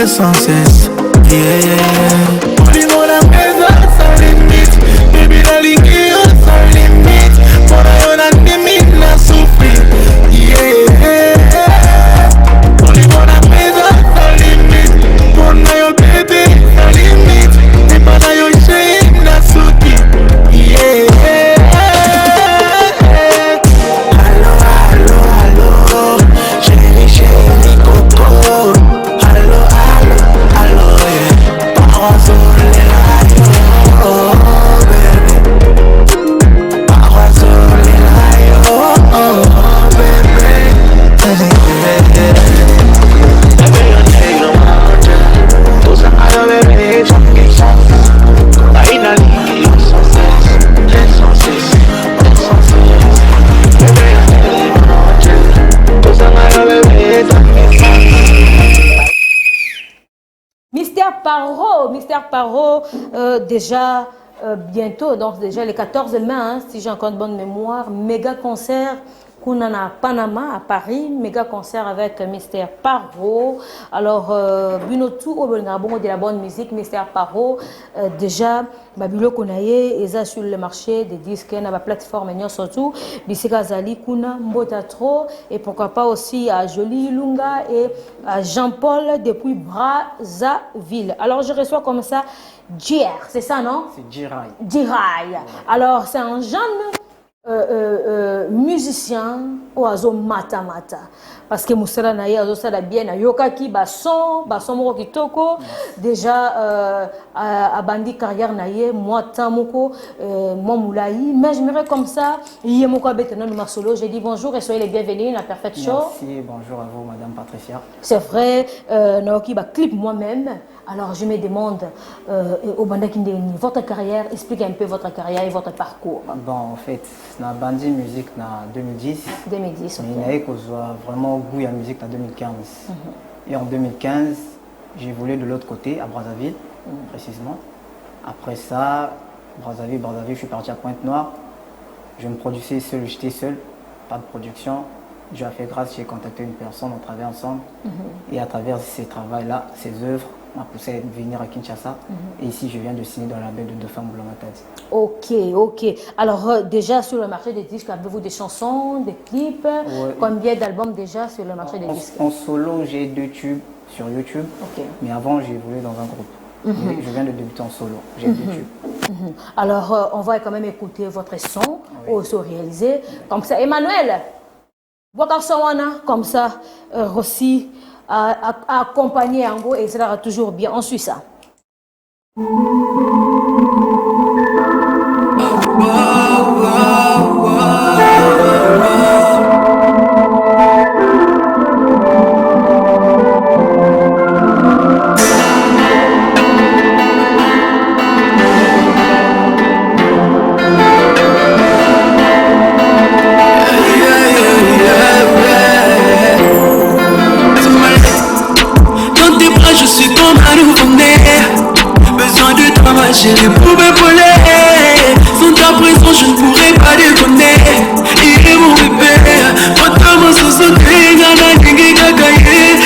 sans cesse. Yeah. Poli mona meza sans limite. Baby la lingi yo sans limite. Mona yo na limite na souffrir. Yeah. Poli mona meza Pona yo bebe, no limit. Me pana yo shame na suki. Yeah. Allo, allo, allo, chérie, chérie, coco. Allo, allo, allo, yeah. Parasole la yo, oh baby. Parasole la yo, oh baby. Mystère Paro, déjà bientôt, donc déjà le 14 mai, hein, si j'ai encore de bonne mémoire, méga concert qu'on a à Panama, à Paris, méga concert avec Mystère Paro. Alors, Binotu, au de la bonne musique, Mystère Paro, déjà, Babilo Konaye, et ça sur le marché des disques, na la plateforme, surtout, Bissika Zali, Kuna, Mbota Tro, et pourquoi pas aussi à Jolie Lunga et à Jean-Paul depuis Brazzaville. Alors, je reçois comme ça JR, c'est ça, non? C'est Jirai. Jirai. Alors, c'est un jeune musicien oazo mata parce que musala na ye azo sala bien na yokaki bason moko kitoko déjà abandi carrière na ye moi tamoko moi moulai mais j'aimerais comme ça yé moko abetena no solo. J'ai dit bonjour et soyez les bienvenus à la Perfect Show. Merci, bonjour à vous madame Patricia. C'est vrai, naoki ba clip moi-même. Alors je me demande, au Bandakindeni, votre carrière, expliquez un peu votre carrière et votre parcours. Bon, en fait, na bandi musique en 2010. 2010, ok. Mais il y a vraiment goût à la musique en 2015. Et en 2015, j'ai volé de l'autre côté, à Brazzaville, précisément. Après ça, Brazzaville, je suis parti à Pointe-Noire. Je me produisais seul, j'étais seul, pas de production. Dieu a fait grâce, j'ai contacté une personne, on travaillait ensemble. Et à travers ces travaux-là, ces œuvres, m'a poussé à venir à Kinshasa. Et ici, je viens de signer dans la baie de Dauphin Boulomatadi. Ok. Alors, déjà sur le marché des disques, avez-vous des chansons, des clips? Combien d'albums déjà sur le marché des disques? En solo, j'ai 2 tubes sur YouTube. Mais avant, j'ai évolué dans un groupe. Je viens de débuter en solo. J'ai 2 tubes. Alors, on va quand même écouter votre son, aussi réalisé. Comme ça, Emmanuel, comme ça, Rossi a accompagné Ango et ça sera toujours bien. On suit ça. chérie, pour m'épauler. Sans ta présence, je ne pourrais pas déconner. Il est mon bébé, Otama Sosote, Nana Nenge Kakaye.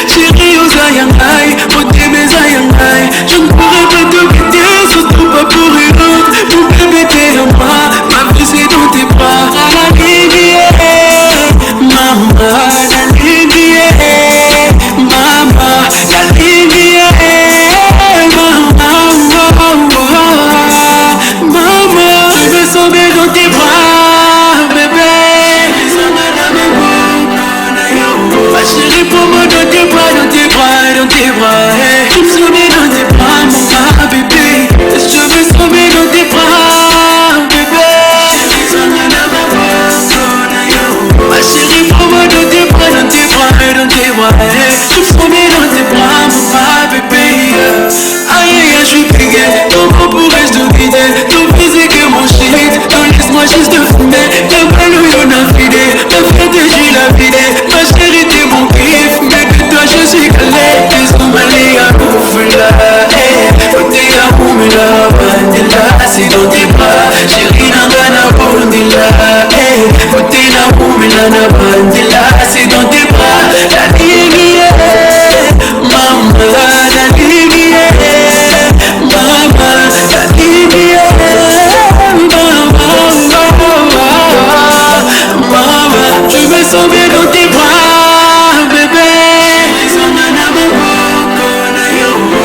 Chérie, Osayangai, Oteme Zayangai. Je ne pourrais pas te quitter, surtout pas pour une autre. Mon bébé, t'es à moi, ma vie c'est dans tes bras. La rivière, maman, la rivière, maman, la rivière, maman, je veux sauver dans tes bras, bébé. Ma chérie, prends-moi dans tes bras, dans tes bras, dans tes bras. Je me soumets dans tes bras, maman, bébé. Je veux sauver dans tes bras, bébé. Ma chérie, prends-moi dans tes bras, dans tes bras, dans tes bras. Je me soumets dans tes bras, maman, bébé. Aïe, aïe, je suis pégué. Comment pourrais-je te quitter? Ton physique est mon shit. Donc laisse-moi juste te fumer. T'as pas le yon a filé. Ma fête, je la vidé. Ma chérie, t'es mon kiff. Mais de toi, je suis calé. T'es Somalie à Koufula. T'es à Koumula. Bandila, c'est dans tes bras. Chérie, Nangana, Bandila. T'es à Koumula. Bandila, c'est dans tes bras. La lumière, maman, la lumière, maman, la lumière, maman, je veux sauver dans tes bras, bébé.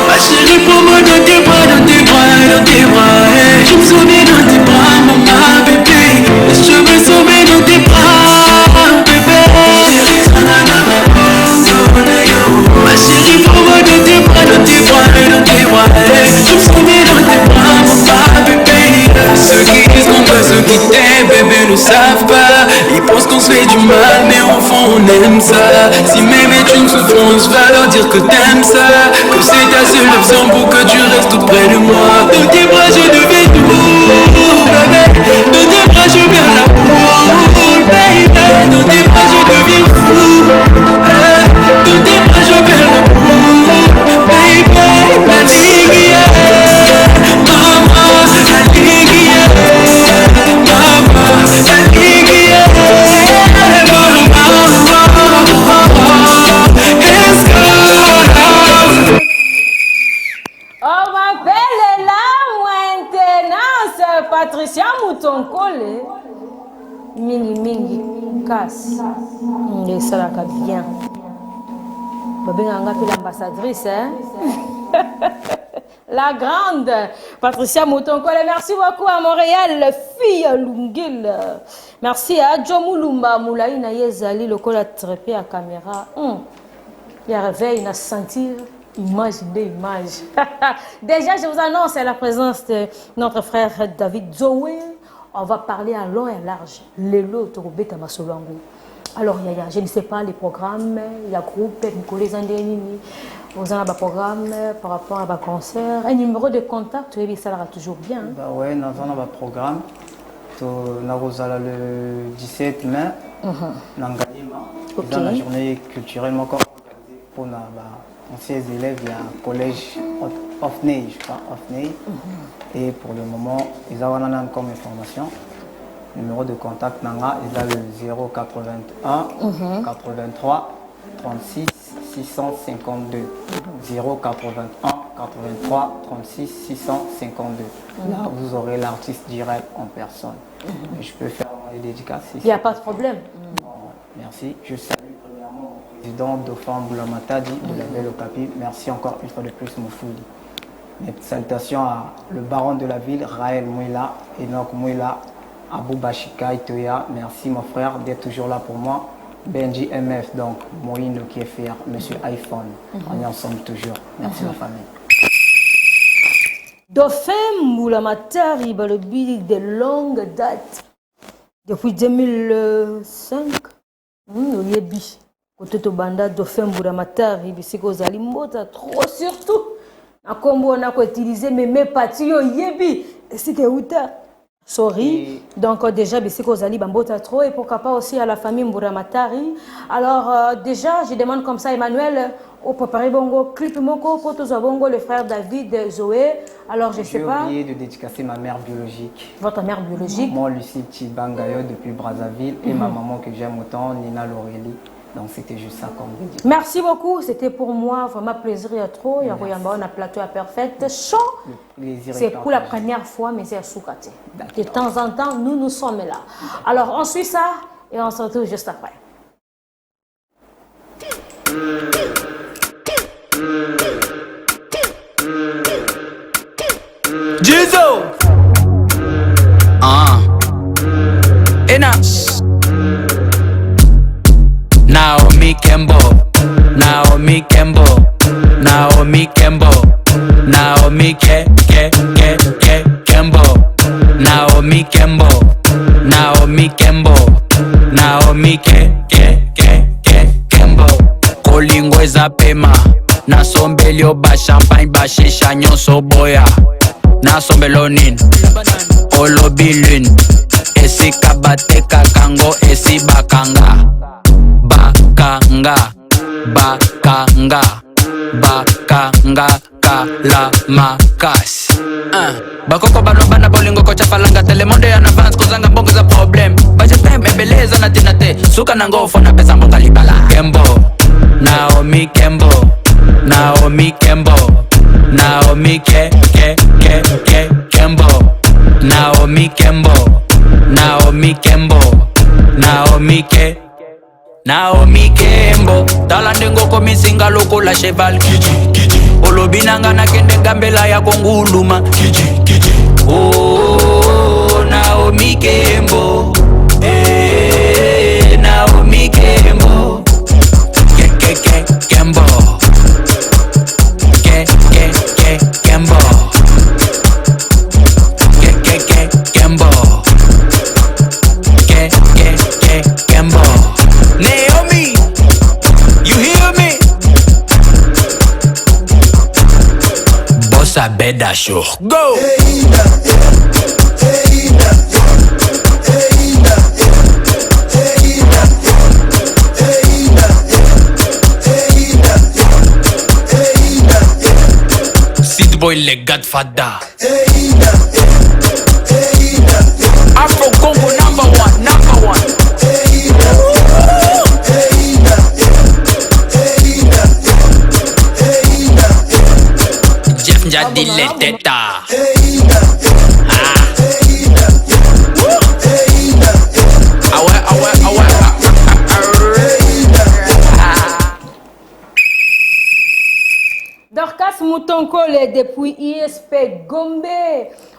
Ma chérie, prends-moi dans tes bras, dans tes bras, dans tes bras. Je veux sauver dans tes bras, maman, bébé. Je veux sauver dans tes bras, bébé. Ma chérie, prends-moi dans tes bras, dans tes bras, dans tes bras. Je veux sauver dans tes bras, maman, bébé. Ceux qui disent qu'on doit se quitter, bébé, ne savent pas. Ils pensent qu'on se fait du mal, mais au fond on aime ça. Si m'aimer est une souffrance, va leur dire que t'aimes ça. Que c'est ta seule option pour que tu restes tout près de moi. Dans tes bras je deviens tout, bébé. Dans tes bras je perds la boule, baby. Dans tes bras je deviens fou, dans tes bras je perds la boule, baby. La lumière, maman, la lumière, maman, la lumière, On m'appelle la maintenance Patricia Moutonkole. Mingi mingi casse. Et ça la bien. Babenga ngapi l'ambassadrice, hein? La grande Patricia Moutonkole. Merci beaucoup à Montréal, fille Lungil. Merci à Djomulumba Moulaïna Yezali, le col a trépé à caméra. Il y a réveil, il a senti image des images. Déjà, je vous annonce la présence de notre frère David Zoé. On va parler à long et à large. Lelo Torobeta Masolango. Alors, je ne sais pas les programmes, il y a groupe, Nicolas Zandenini. Vous avez un programme par rapport à un concert. Un numéro de contact, ça ira toujours bien. Bah ouais, nous avons un programme. Nous avons le 17 mai. Dans la journée culturelle encore pour nos anciens élèves, il y a un collège Offney, je crois, Offney. Et pour le moment, ils ont comme information. Numéro de contact Nanga, il a le 081 83 36 652. 081 83 36 652. Là, vous aurez l'artiste direct en personne. Et je peux faire les dédicaces. Il n'y a pas de problème. Merci. Je salue premièrement mon président Dauphin Boulamatadi de la Belle Okapi. Merci encore une fois de plus, Moufouli. Mes salutations à le baron de la ville, Raël Mouila, Enoch Mouila, Abou Bachika Itoya. Merci mon frère d'être toujours là pour moi. Benji MF, donc Moïno qui est fier, Monsieur iPhone. On est ensemble toujours. Merci la famille. Dauphin Boulamatari, le bill de longue date. Depuis 2005, il y a bi. Côté de Banda, Dauphin Boulamatari, c'est que Zali Mbota, trop surtout. À combo on a utilisé mes parties yebi c'était outa sorry donc déjà c'est que Zali Bambota trop et pourquoi pas aussi à la famille Mburamatari. Alors déjà je demande comme ça Emmanuel, au préparer bongo clip moko pour tous bongo le frère David Zoé. Alors je sais pas. J'ai oublié de dédicacer ma mère biologique. Votre mère biologique. Moi Lucie Chibangayo depuis Brazzaville et ma maman que j'aime autant Nina Laurélie. Donc c'était juste ça comme dédicace. Merci beaucoup, c'était pour moi vraiment plaisir et trop. Il y a un plateau à parfaite chaud. C'est pour la première fois mais c'est à Soukate. De temps en temps nous sommes là. Alors on suit ça et on se retrouve juste après. Jizo Enas Naomi Kembo Naomi Kembo Naomi Kembo Naomi Kembo Naomi Kembo Naomi Kembo Naomi Kembo Kolingo eza pema Nasombelio ba champagne ba shisha nyonso boya Nasombelo nini Olobi lune Esi kabateka kango esi bakanga Bakanga Bakanga Bakanga Kala makasi Bakoko bano bana bolingo kocha falanga Telemondo ya avance kozanga mbongo za problem Bajete mebeleza na tinate Suka na ngofo na pesa mbonga libala Kembo Naomi Kembo Naomi Kembo Naomi Kembo Naomi Kembo Naomi Kembo Naomi Kembo Talandengo komisinga loko la cheval Olobinanga na kende gambela ya konguluma Oh Naomi Kembo Naomi Kembo Kembo Kembo Kembo Kembo Naomi, you hear me? Bossa Beda Show, go! Sid Boy le Godfather Afro Congo number one Jeff Njadi le teta Dorcas Moutonkole depuis ISP Gombe,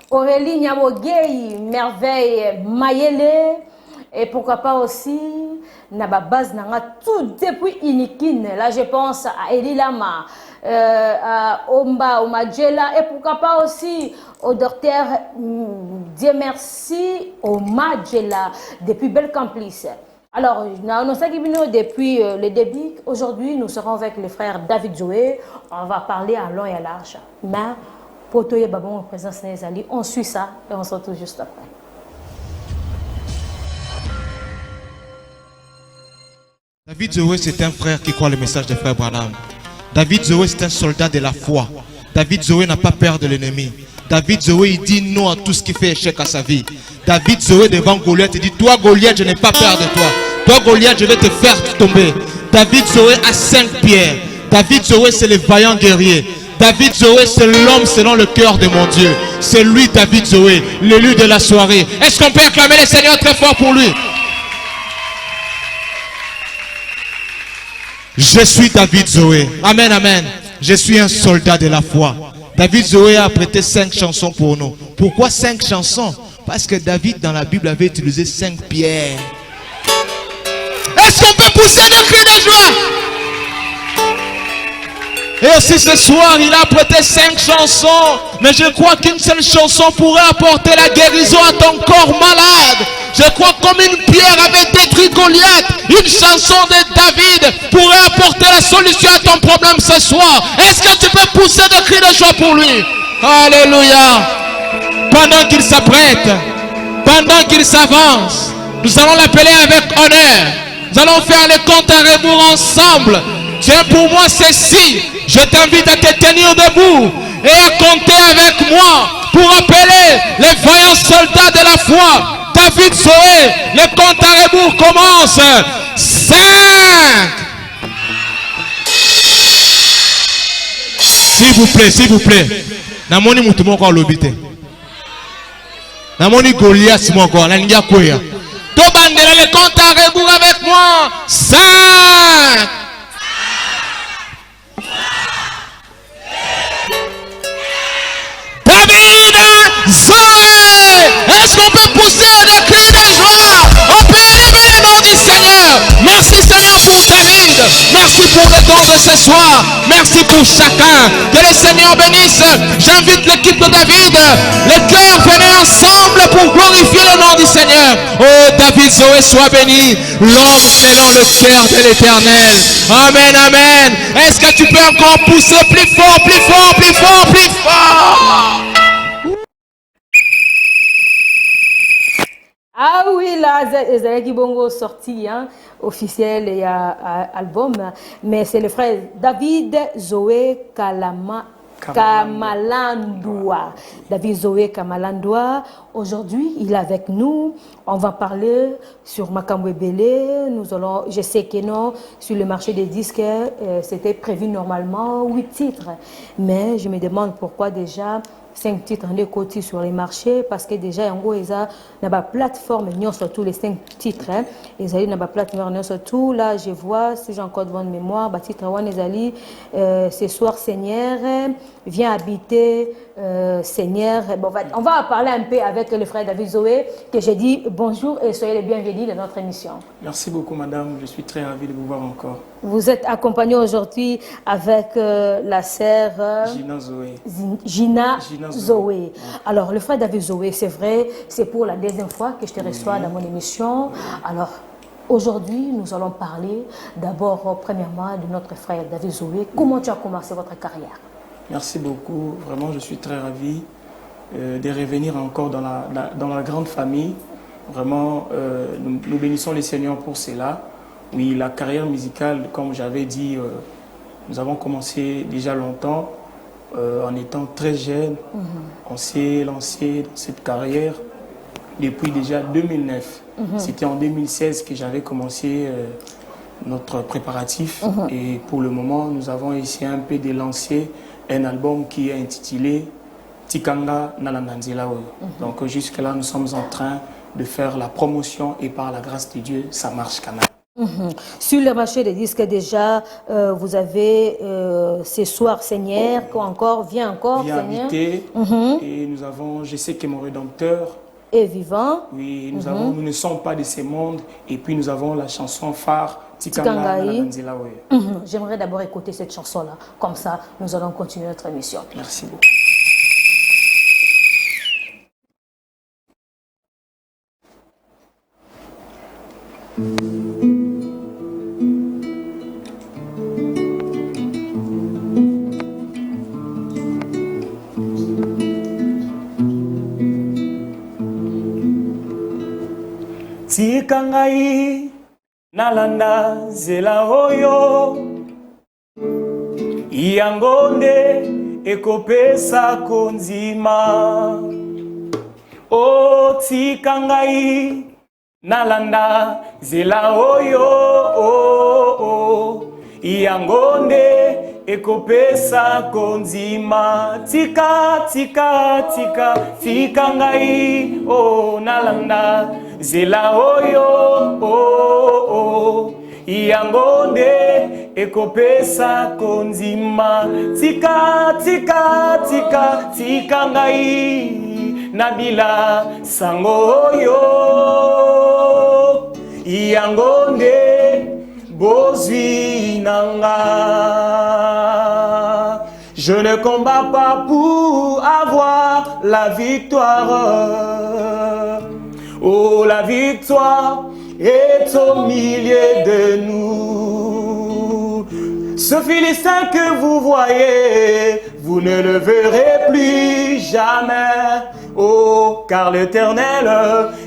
Aurélie Nyamogei, Merveille Mayele, et pourquoi pas aussi Naba base nanga tout depuis Inikine. Là je pense à Eli Lama, à Omba Omadjela, et pourquoi pas aussi au docteur Dieu merci Omadjela depuis Belcamplis. Alors, nous avons depuis le début. Aujourd'hui, nous serons avec le frère David Zoé. On va parler à long et à large. Mais, pour toi, Babon, présence Nézali, on suit ça et on se retrouve juste après. David Zoé, c'est un frère qui croit le message de frère Branham. David Zoé, c'est un soldat de la foi. David Zoé n'a pas peur de l'ennemi. David Zoé, il dit non à tout ce qui fait échec à sa vie. David Zoé devant Goliath, il dit, toi Goliath, je n'ai pas peur de toi. Toi Goliath, je vais te faire tomber. David Zoé a 5 pierres. David Zoé, c'est le vaillant guerrier. David Zoé, c'est l'homme selon le cœur de mon Dieu. C'est lui, David Zoé, l'élu de la soirée. Est-ce qu'on peut acclamer le Seigneur très fort pour lui? Je suis David Zoé. Amen, amen. Je suis un soldat de la foi. David Zoé a prêté 5 chansons pour nous. Pourquoi 5 chansons? Parce que David dans la Bible avait utilisé 5 pierres. Est-ce qu'on peut pousser des cris de joie? Et aussi ce soir, il a prêté 5 chansons. Mais je crois qu'une seule chanson pourrait apporter la guérison à ton corps malade. Je crois comme une pierre avait détruit Goliath. Une chanson de David pourrait apporter la solution à ton problème ce soir. Est-ce que tu peux pousser des cris de joie pour lui? Alléluia. Pendant qu'il s'apprête, pendant qu'il s'avance, nous allons l'appeler avec honneur. Nous allons faire le compte à rebours ensemble. Dieu pour moi ceci. Je t'invite à te tenir debout et à compter avec moi pour appeler les vaillants soldats de la foi. David Zoé, le compte à rebours commence. 5. S'il vous plaît. Namoni mutumo kwa lobite. Namoni Goliath mo kwa na ninga koya. To bandela le compte à rebours avec moi. 5. David Zoé. Est-ce qu'on peut pousser des cris de joie? On peut élever le nom du Seigneur. Merci Seigneur pour David. Merci pour le don de ce soir. Merci pour chacun. Que le Seigneur bénisse. J'invite l'équipe de David. Les cœurs, venez ensemble pour glorifier le nom du Seigneur. Oh David Zoé, sois béni. L'homme selon le cœur de l'Éternel. Amen, amen. Est-ce que tu peux encore pousser plus fort, plus fort, plus fort, plus fort? Ah oui, là, Zalaki Bongo sorti, hein, officiel et album, mais c'est le frère David Zoé Kamalandoua. David Zoé Kamalandoua, aujourd'hui, il est avec nous. On va parler sur Makambo Ebele. Je sais que non, sur le marché des disques, c'était prévu normalement 8 titres. Mais je me demande pourquoi déjà 5 titres de côté sur les marchés, parce que déjà, en gros, ils ont une plateforme, sur tous les 5 titres. Ils ont une plateforme, surtout là, je vois, si j'ai encore devant de mémoire, titre One Ezali, ce soir, Seigneur, viens habiter, Seigneur. Bon, on va parler un peu avec le frère David Zoé, que j'ai dit bonjour et soyez les bienvenus dans notre émission. Merci beaucoup, madame. Je suis très ravi de vous voir encore. Vous êtes accompagné aujourd'hui avec la sœur Gina Zoé. Alors, le frère David Zoé, c'est vrai, c'est pour la deuxième fois que je te reçois dans mon émission. Alors, aujourd'hui, nous allons parler d'abord, premièrement, de notre frère David Zoé. Comment tu as commencé votre carrière? Merci beaucoup. Vraiment, je suis très ravi de revenir encore dans la grande famille. Vraiment, nous bénissons les Seigneurs pour cela. Oui, la carrière musicale, comme j'avais dit, nous avons commencé déjà longtemps, en étant très jeune. On s'est lancé dans cette carrière depuis déjà 2009. C'était en 2016 que j'avais commencé notre préparatif. Et pour le moment, nous avons essayé un peu de lancer un album qui est intitulé Tikanga Nalandanzila. Donc jusque-là, nous sommes en train de faire la promotion et par la grâce de Dieu, ça marche quand même. Sur le marché des disques déjà, vous avez ce soir Seigneur, quoi encore, viens encore Seigneur. Habité, et nous avons, je sais que mon Rédempteur est vivant. Oui, nous ne sommes pas de ce monde. Et puis nous avons la chanson phare Tikanga Nalandanzila. J'aimerais d'abord écouter cette chanson-là. Comme ça, nous allons continuer notre émission. Merci beaucoup. Tikangai nalanda zela oyo yangonde ekopesa konzima o tikangai nalanda zela oyo yangonde ekopesa konzima tika ngai nalanda zela oyo yangonde ekopesa konzima tika ngai nabila sango oyo yangonde bozwi nanga. Je ne combats pas pour avoir la victoire. Oh, la victoire est au milieu de nous. Ce Philistin que vous voyez, vous ne le verrez plus jamais. Oh, car l'Éternel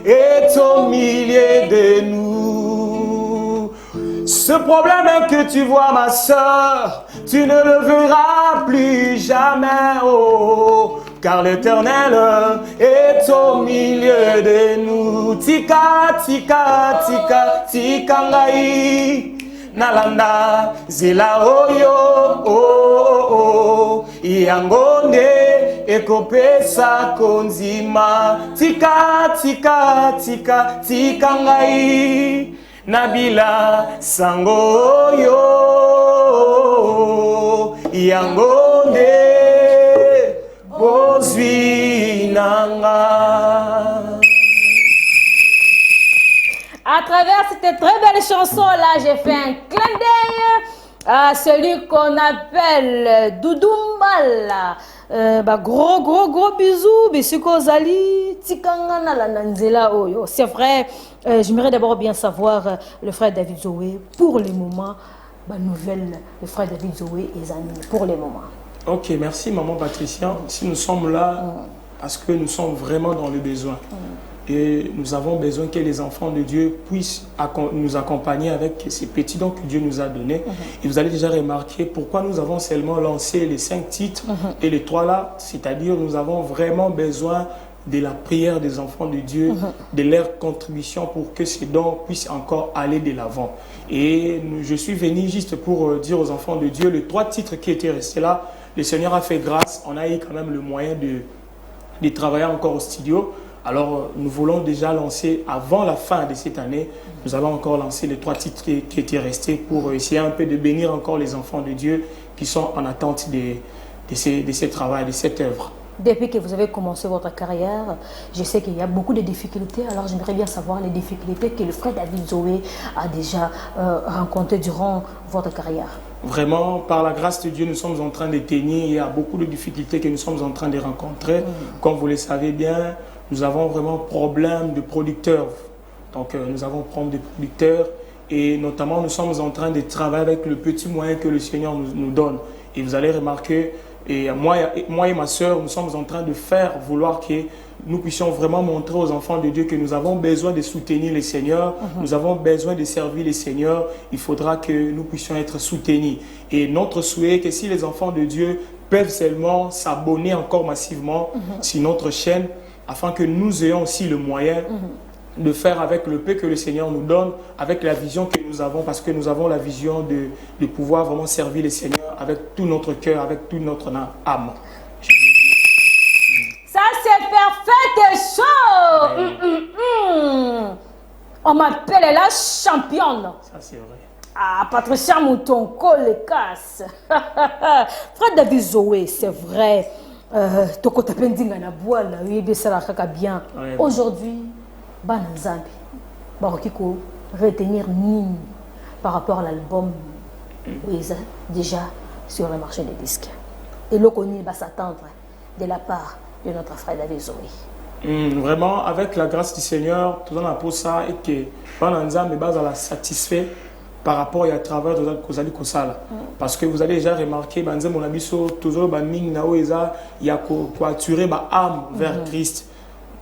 est au milieu de nous. Ce problème que tu vois, ma soeur, tu ne le verras plus jamais, oh, car l'Éternel est au milieu de nous. Tika, tika, tika, tika ngai, nalanda, zela oyo, oh, oh, oh, yangonde, ekopesa konzima. Tika, tika, tika, tika ngai, Nabila sangoyo yangonde bozwi nanga. À travers cette très belle chanson là, j'ai fait un clin d'œil à celui qu'on appelle Doudou Mbala. Gros bisous, bisous Zali, Tikangana la Nanzela Oyo. C'est vrai, j'aimerais d'abord bien savoir le frère David Zoé, pour le moment, nouvelle, le frère David Zoé et Zani, pour le moment. Ok, merci maman Patricia. Si nous sommes là, parce que nous sommes vraiment dans le besoin. Et nous avons besoin que les enfants de Dieu puissent nous accompagner avec ces petits dons que Dieu nous a donnés. Et vous allez déjà remarquer pourquoi nous avons seulement lancé les 5 titres et les 3 là. C'est-à-dire nous avons vraiment besoin de la prière des enfants de Dieu, de leur contribution pour que ces dons puissent encore aller de l'avant. Et je suis venu juste pour dire aux enfants de Dieu, les 3 titres qui étaient restés là, le Seigneur a fait grâce. On a eu quand même le moyen de travailler encore au studio. Alors, nous voulons déjà lancer, avant la fin de cette année, nous allons encore lancer les 3 titres qui étaient restés pour essayer un peu de bénir encore les enfants de Dieu qui sont en attente de ce travail, de cette œuvre. Depuis que vous avez commencé votre carrière, je sais qu'il y a beaucoup de difficultés. Alors, j'aimerais bien savoir les difficultés que le frère David Zoé a déjà rencontrées durant votre carrière. Vraiment, par la grâce de Dieu, nous sommes en train de tenir. Il y a beaucoup de difficultés que nous sommes en train de rencontrer. Comme vous le savez bien, nous avons vraiment problème de producteurs. Donc, nous avons problème de producteurs et notamment, nous sommes en train de travailler avec le petit moyen que le Seigneur nous donne. Et vous allez remarquer, et moi et ma soeur, nous sommes en train de faire vouloir que nous puissions vraiment montrer aux enfants de Dieu que nous avons besoin de soutenir les Seigneurs, nous avons besoin de servir les Seigneurs. Il faudra que nous puissions être soutenus. Et notre souhait est que si les enfants de Dieu peuvent seulement s'abonner encore massivement sur notre chaîne, afin que nous ayons aussi le moyen de faire avec le peu que le Seigneur nous donne, avec la vision que nous avons, parce que nous avons la vision de pouvoir vraiment servir le Seigneur avec tout notre cœur, avec toute notre âme. Ça c'est parfait chaud. On m'appelle la championne. Ça c'est vrai. Ah, Patricia Mouton, colle les casses. Frère David Zoé, c'est vrai. Aujourd'hui, Bananzambi, Barokiko, retenir Nini par rapport à l'album déjà sur le marché des disques. Et l'on va s'attendre de la part de notre frère David Zoé. Vraiment, avec la grâce du Seigneur, tout le monde a pour ça et que Bananzambi est satisfait par rapport à travers parce que vous allez déjà remarquer banze mon abiso toujours ba ming na oeza ya ko attirer ba âme vers Christ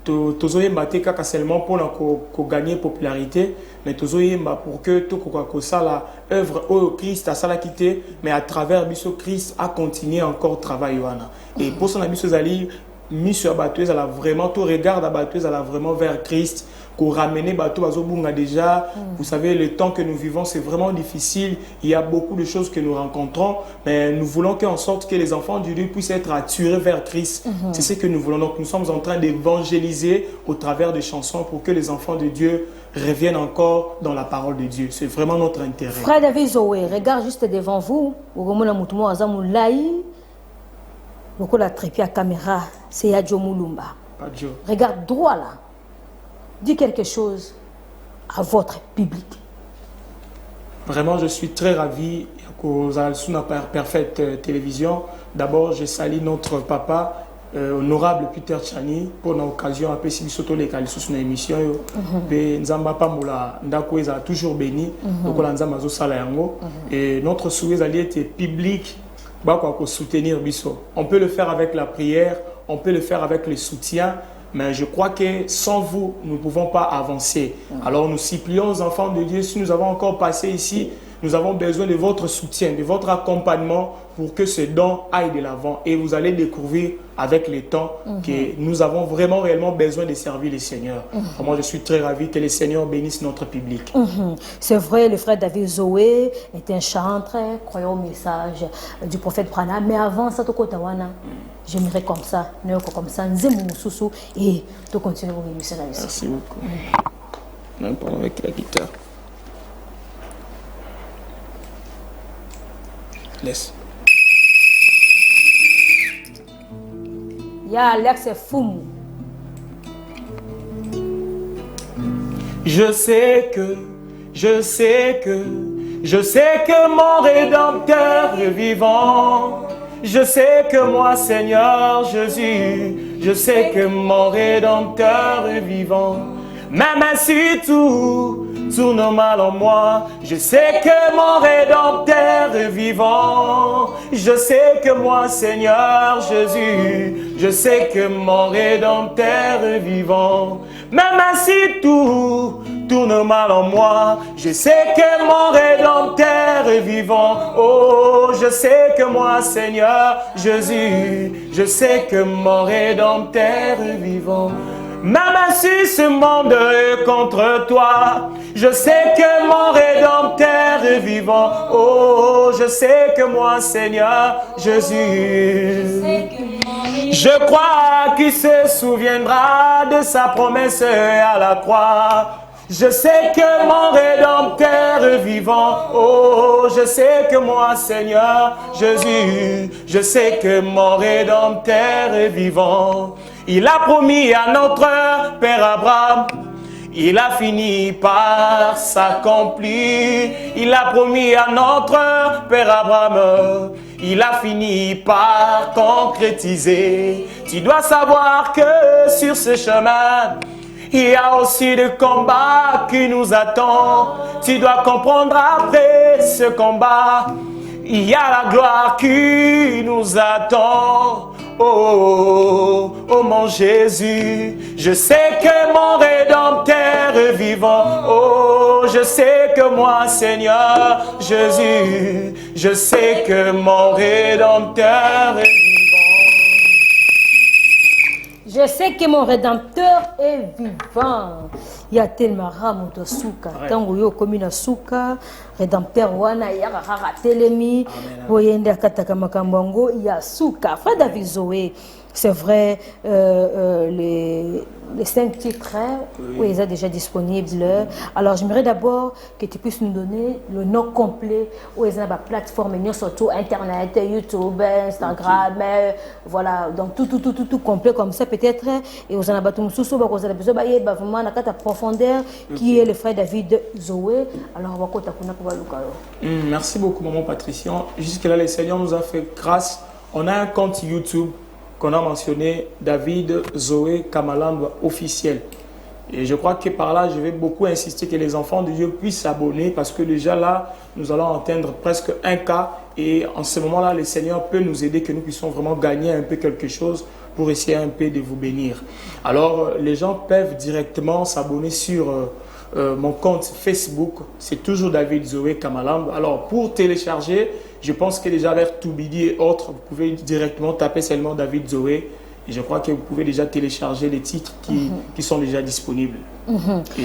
toujours yemba te kaka seulement pour gagner popularité mais toujours yemba pour que tout ko sala œuvre au Christ a sala quitté mais à travers biso Christ a continué encore travail wana et pour son abiso zali mission abatteuse elle a vraiment tout regard abatteuse elle a vraiment vers Christ qu'on ramène bateau bazobunga déjà. Vous savez, le temps que nous vivons, c'est vraiment difficile. Il y a beaucoup de choses que nous rencontrons, mais nous voulons en sorte que les enfants du Dieu puissent être attirés vers Christ. C'est ce que nous voulons. Donc, nous sommes en train d'évangéliser au travers des chansons pour que les enfants de Dieu reviennent encore dans la parole de Dieu. C'est vraiment notre intérêt. Frère David Zoé, regarde juste devant vous. Beaucoup la trépied à caméra, c'est Yadjo Moulumba. Regarde droit là. Dis quelque chose à votre public. Vraiment, je suis très ravi qu'aux Alsuna Parfaite Télévision. D'abord, je salue notre papa, honorable Peter Chani, pour l'occasion de faire Soto les Kalisous dans l'émission. Nzamba Pamoula, Ndako a toujours béni. Donc, Nzamba Zosala Yango. Et notre souhait était public, soutenir Bisso. On peut le faire avec la prière, on peut le faire avec le soutien. mais je crois que sans vous, nous ne pouvons pas avancer. Alors nous supplions aux enfants de Dieu, si nous avons encore passé ici, nous avons besoin de votre soutien, de votre accompagnement pour que ce don aille de l'avant. Et vous allez découvrir avec le temps que nous avons vraiment réellement besoin de servir le Seigneur. Moi, je suis très ravi que le Seigneur bénisse notre public. C'est vrai, le frère David Zoé est un chanteur, croyant au message du prophète Branham. Mais avant ça, j'aimerais comme ça, et tu continues vos émissions. Merci beaucoup. Même pas avec la guitare. Laisse. Ya Alex est fou. Je sais que mon Rédempteur est vivant. Je sais que moi, Seigneur Jésus, je sais que mon Rédempteur est vivant. Même si tout tourne mal en moi, je sais que mon Rédempteur est vivant. Je sais que moi, Seigneur Jésus, je sais que mon Rédempteur est vivant. Même si tout tourne mal en moi, je sais que mon Rédempteur est vivant. Oh, je sais que moi, Seigneur Jésus, je sais que mon Rédempteur est vivant. Même si ce monde est contre toi, je sais que mon Rédempteur est vivant. Oh, je sais que moi, Seigneur Jésus, je crois qu'il se souviendra de sa promesse à la croix. Je sais que mon Rédempteur est vivant. Oh, je sais que moi, Seigneur Jésus, je sais que mon Rédempteur est vivant. Il a promis à notre Père Abraham, il a fini par s'accomplir. Il a promis à notre Père Abraham, il a fini par concrétiser. Tu dois savoir que sur ce chemin, il y a aussi des combats qui nous attendent. Tu dois comprendre après ce combat, il y a la gloire qui nous attend. Oh, oh mon Jésus, je sais que mon Rédempteur est vivant. Oh, je sais que moi, Seigneur Jésus, je sais que mon Rédempteur est vivant. Je sais que mon Rédempteur est vivant. Il y a tellement de souka. Tant que yo commune souka, Rédempteur wana ya rara telemi, oyende kataka makambango, il y a souka. Frère David Zoé, c'est vrai, les 5 titres, oui, ils sont déjà disponibles. Alors, j'aimerais d'abord que tu puisses nous donner le nom complet, où ils ont la plateforme, surtout Internet, YouTube, Instagram, voilà, donc tout complet comme ça, peut-être. Et vous en avez besoin vraiment la profondeur qui est le frère David Zoé. Alors, on va continuer. Merci beaucoup, maman Patricia. Jusque-là, le Seigneur nous a fait grâce. On a un compte YouTube qu'on a mentionné, David Zoé Kamalamb officiel. Et je crois que par là, je vais beaucoup insister que les enfants de Dieu puissent s'abonner parce que déjà là, nous allons atteindre presque 1K et en ce moment-là, le Seigneur peut nous aider que nous puissions vraiment gagner un peu quelque chose pour essayer un peu de vous bénir. Alors, les gens peuvent directement s'abonner sur mon compte Facebook, c'est toujours David Zoé Kamalamb. Alors, pour télécharger, je pense que déjà vers Toubidi et autres, vous pouvez directement taper seulement David Zoé. Et je crois que vous pouvez déjà télécharger les titres qui sont déjà disponibles.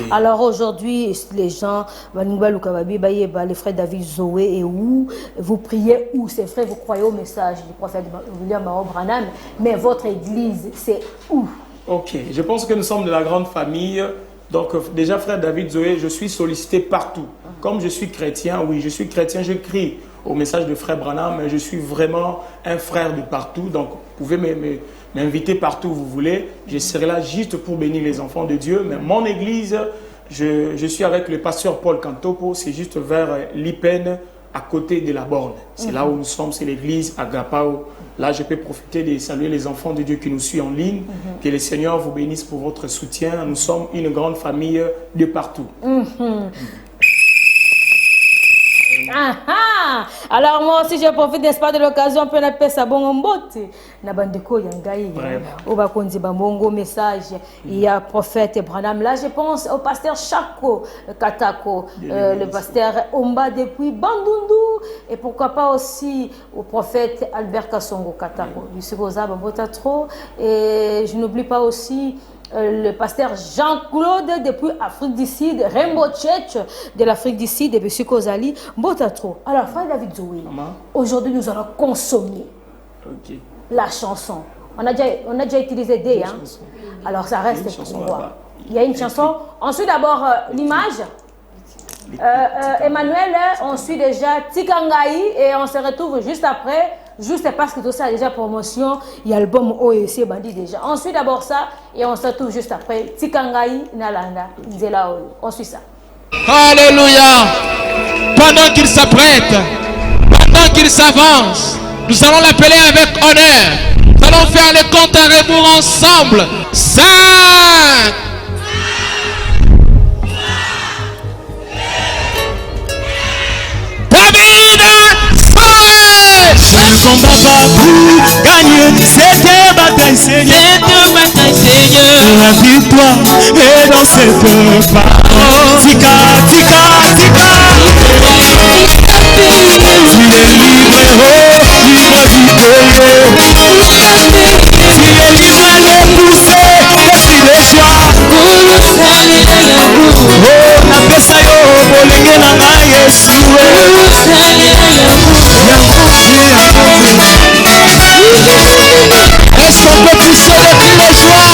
Alors aujourd'hui, les gens, les frères David Zoé et où vous priez où? C'est vrai, vous croyez au message du prophète William Branham, mais votre église, c'est où? Ok, je pense que nous sommes de la grande famille. Donc déjà, frère David Zoé, je suis sollicité partout. Comme je suis chrétien, oui, je suis chrétien, je crie au message de frère Branham, mais je suis vraiment un frère de partout. Donc vous pouvez m'inviter partout où vous voulez. Je serai là juste pour bénir les enfants de Dieu. Mais mon église, je suis avec le pasteur Paul Kantopo, c'est juste vers Lipen, à côté de la borne. C'est là où nous sommes, c'est l'église Agapao. Là, je peux profiter de saluer les enfants de Dieu qui nous suivent en ligne. Que le Seigneur vous bénisse pour votre soutien. Nous sommes une grande famille de partout. Alors moi aussi je profite, n'est-ce pas, de l'occasion pour appeler ça bon mbote. na bandeko yangai au bakonzi bamongo message il y a prophète Branham là je pense au pasteur Chako Katako le pasteur Omba depuis Bandundu et pourquoi pas aussi au prophète Albert Kasongo Katako Lucirosa Bambota trop et je n'oublie pas aussi le pasteur Jean-Claude depuis Afrique du Sud, Rainbow Church de l'Afrique du Sud, et M. Kozali, Botatro. Alors, frère David Zoé, aujourd'hui nous allons consommer la chanson. On a déjà utilisé des, hein? Alors ça reste trois. Il y a une chanson. On suit d'abord l'image. Emmanuel, on suit déjà Tikangaï et on se retrouve juste après. Juste parce que tout ça a déjà promotion, il y a l'album OEC Bandit déjà. On suit d'abord ça et on se retrouve juste après. Tikangaï Nalanda, Nzela Oyo. On suit ça. Alléluia. Pendant qu'il s'apprête, pendant qu'il s'avance, nous allons l'appeler avec honneur. Nous allons faire le compte à rebours ensemble. 5. Je ne combats pas pour gagner cette bataille, Seigneur. La victoire est dans cette parole. Tika, tika, tika. Tu es libre, oh, libre du pays. Tu es libre de pousser, laisse le choix. Oh, na pesa yo, bolenge na nga Yesu. Est-ce qu'on peut pousser le cri de joie?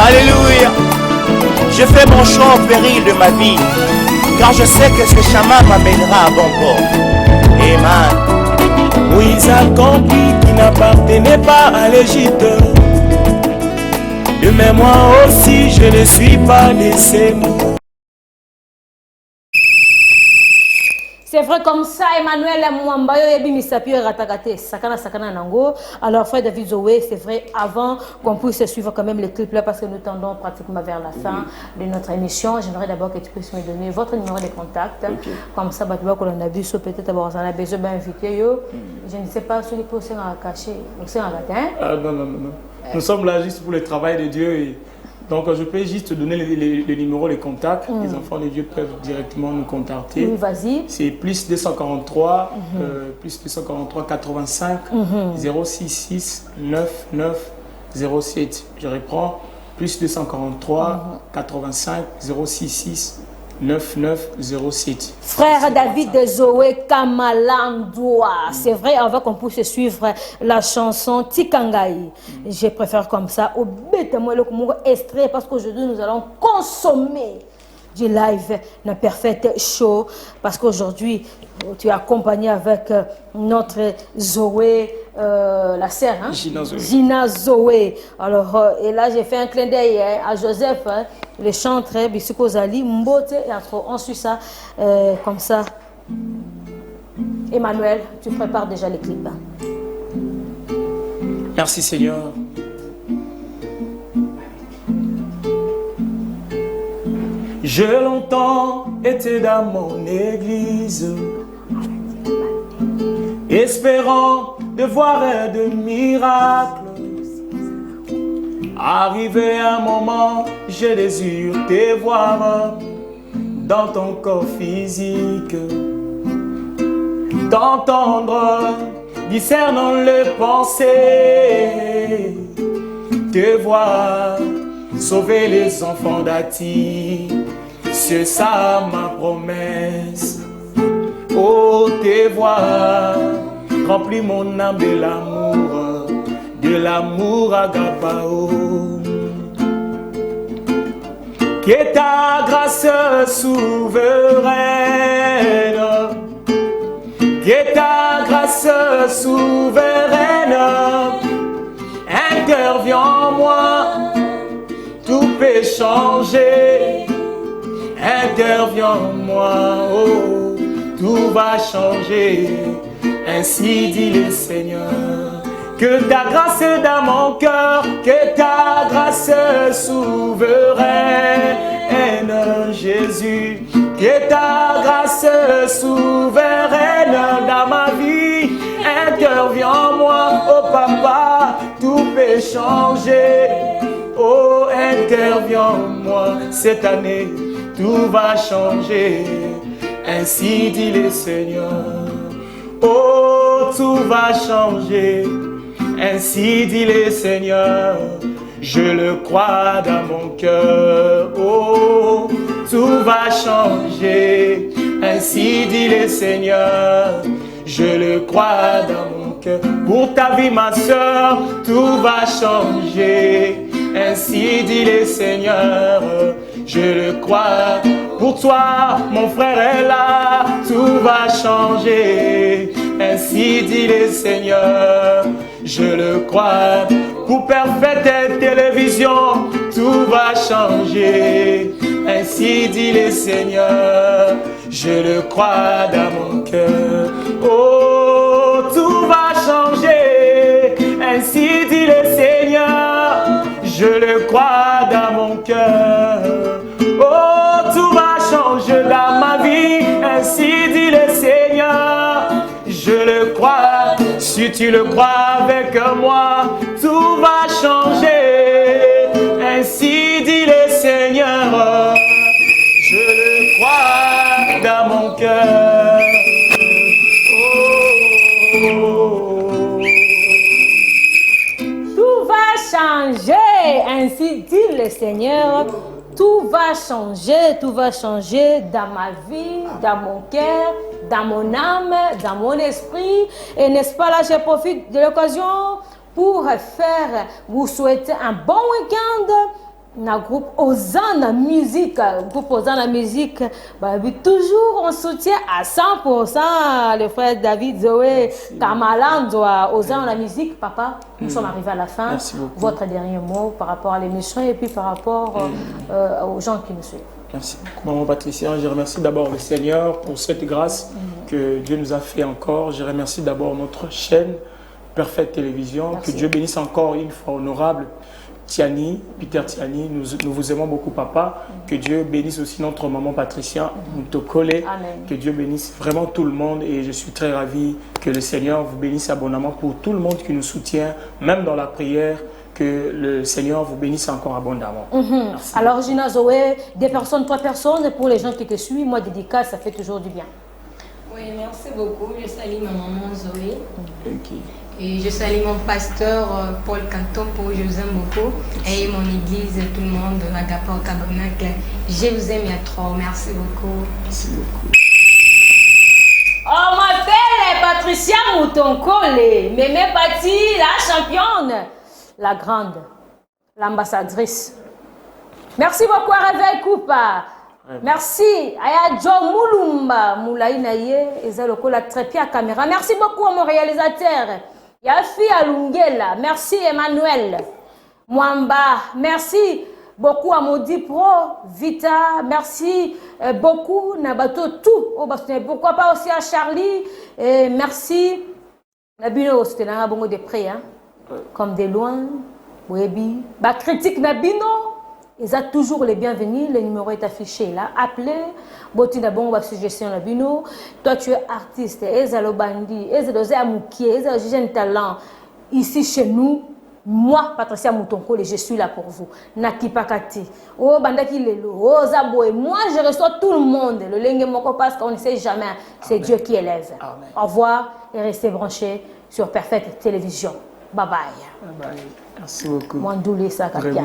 Alléluia. Je fais mon choix au péril de ma vie, car je sais que ce chemin m'amènera à bon port. Amen. Moïse a compris qu'il n'appartenait pas à l'Égypte. Mais moi aussi je ne suis pas de ces mots. C'est vrai comme ça, Emmanuel Mwambayo Yebi Misapio Ratakate, Sakana Nango. Alors, frère David Zoé, c'est vrai, avant qu'on puisse suivre quand même les clips là, parce que nous tendons pratiquement vers la fin de notre émission, j'aimerais d'abord que tu puisses me donner votre numéro de contact. Comme ça, bah, tu vois qu'on a vu, peut-être avoir un besoin d'inviter. Je ne sais pas si les personnes sont cachées. Non. Nous sommes là juste pour le travail de Dieu. Et donc, je peux juste te donner les numéros, les contacts. Les enfants de Dieu peuvent directement nous contacter. Oui, vas-y. C'est plus 243, plus 243 85 066 99 07. Je reprends. Plus 243 85 066 9907. Frère David Zoé Kamalandoua. C'est vrai, avant qu'on puisse suivre la chanson Tikangaï. Je préfère comme ça. Au bête, moi, le extrait, parce qu'aujourd'hui, nous allons consommer du live, un perfect show. Parce qu'aujourd'hui, tu es accompagné avec notre Zoé, la sœur, hein? Gina Zoé. Alors, et là, j'ai fait un clin d'œil à Joseph, hein, le chanteur, Bissiko Zali, Mbote, et entre, on suit ça comme ça. Emmanuel, tu prépares déjà les clips. Merci Seigneur. J'ai longtemps été dans mon église, espérant de voir de miracles. Arrivé un moment, je désire te voir dans ton corps physique, t'entendre, discernant les pensées, te voir sauver les enfants d'Ati. C'est ça ma promesse. Oh, te voir remplis mon âme de l'amour agapao. Que ta grâce souveraine, que ta grâce souveraine intervient en moi, tout peut changer. Intervient en moi, oh, tout va changer. Ainsi dit le Seigneur, Que ta grâce est dans mon cœur, que ta grâce souveraine, Jésus. Que ta grâce souveraine dans ma vie intervient en moi, oh papa, tout peut changer. Oh, intervient en moi, cette année, tout va changer. Ainsi dit le Seigneur. Oh, tout va changer. Ainsi dit le Seigneur. Je le crois dans mon cœur. Oh, tout va changer. Ainsi dit le Seigneur. Je le crois dans mon cœur. Pour ta vie, ma soeur, tout va changer. Ainsi dit le Seigneur. Je le crois. Pour toi, mon frère est là. Tout va changer. Ainsi dit le Seigneur. Je le crois. Pour Parfaite Télévision, tout va changer. Ainsi dit le Seigneur. Je le crois dans mon cœur. Oh, tout va changer. Ainsi dit le Seigneur. Je le crois dans mon cœur. Oh, tout va changer dans ma vie. Ainsi dit le Seigneur. Je le crois. Si tu le crois avec moi, tout va changer. Ainsi dit le Seigneur. Je le crois dans mon cœur. Oh. Tout va changer, ainsi dit le Seigneur. Tout va changer dans ma vie, dans mon cœur, dans mon âme, dans mon esprit. Et n'est-ce pas là, je profite de l'occasion pour vous souhaiter un bon week-end. Le groupe Hosanna Musique, toujours on soutient à 100% le frère David Zoé, Kamalandwa, Hosanna Musique. Papa, nous sommes arrivés à la fin. Merci beaucoup. Votre dernier mot par rapport à l'émission et puis par rapport aux gens qui nous suivent. Merci beaucoup, maman Patricia. Je remercie d'abord le Seigneur pour cette grâce que Dieu nous a fait encore. Je remercie d'abord notre chaîne Parfaite Télévision. Merci. Que Dieu bénisse encore une fois honorable Tiani, Peter Tiani. Nous vous aimons beaucoup, papa. Que Dieu bénisse aussi notre maman Patricia Mutokole. Que Dieu bénisse vraiment tout le monde. Et je suis très ravi que le Seigneur vous bénisse abondamment pour tout le monde qui nous soutient, même dans la prière. Que le Seigneur vous bénisse encore abondamment. Alors, Gina Zoé, 2 personnes, 3 personnes, pour les gens qui te suivent, moi, dédicace, ça fait toujours du bien. Oui, merci beaucoup. Je salue ma maman Zoé. Et je salue mon pasteur Paul Canton, je vous aime beaucoup. Et mon église, tout le monde, Agapao Tabernacle. Je vous aime à trop. Merci beaucoup. Merci beaucoup. On m'appelle Patricia Moutonkole, Mémé Pati, la championne, la grande, l'ambassadrice. Merci beaucoup à Réveil Coupa. Merci à Joe Moulumba, Moulaïnaye, et Zaloko, très bien à caméra. Merci beaucoup à mon réalisateur, Yafi Alungela. Merci Emmanuel Mwamba. Merci beaucoup à Maudit Pro, Vita. Merci beaucoup Nabato, tout. Pourquoi pas aussi à Charlie. Et merci Nabino, c'était un bon de près, hein? Comme de loin. Webi. Bah, critique Nabino. Ils ont toujours les bienvenus, le numéro est affiché là. Appelez, Botina Bongo, suggestion Nabino. Toi, tu es artiste, Ezalo Bandi, Ezalo Amoukie, Ezalo jeune talent. Ici chez nous, moi, Patricia Moutonkole, je suis là pour vous. Naki Pakati, oh Bandaki Lelo, oh Zaboué. Moi, je reçois tout le monde. Le Lengue Moko parce qu'on ne sait jamais. C'est Dieu qui élève. Amen. Au revoir et restez branchés sur Parfaite Télévision. Bye bye. Bye bye. Merci beaucoup. Mandoulé ça, Kapia.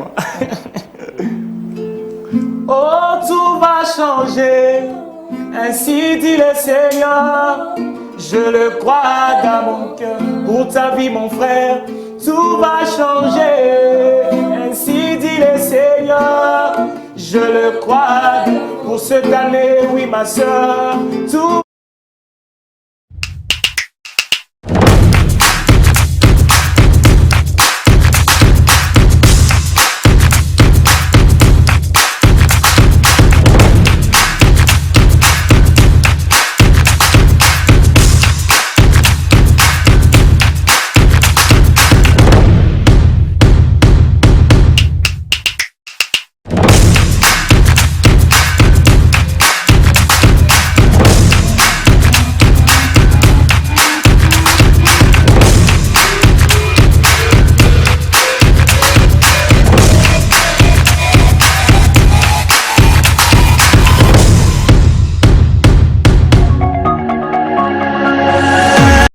Oh, tout va changer, ainsi dit le Seigneur. Je le crois dans mon cœur. Pour ta vie, mon frère, tout va changer, ainsi dit le Seigneur. Je le crois pour cette année, oui, ma soeur. Tout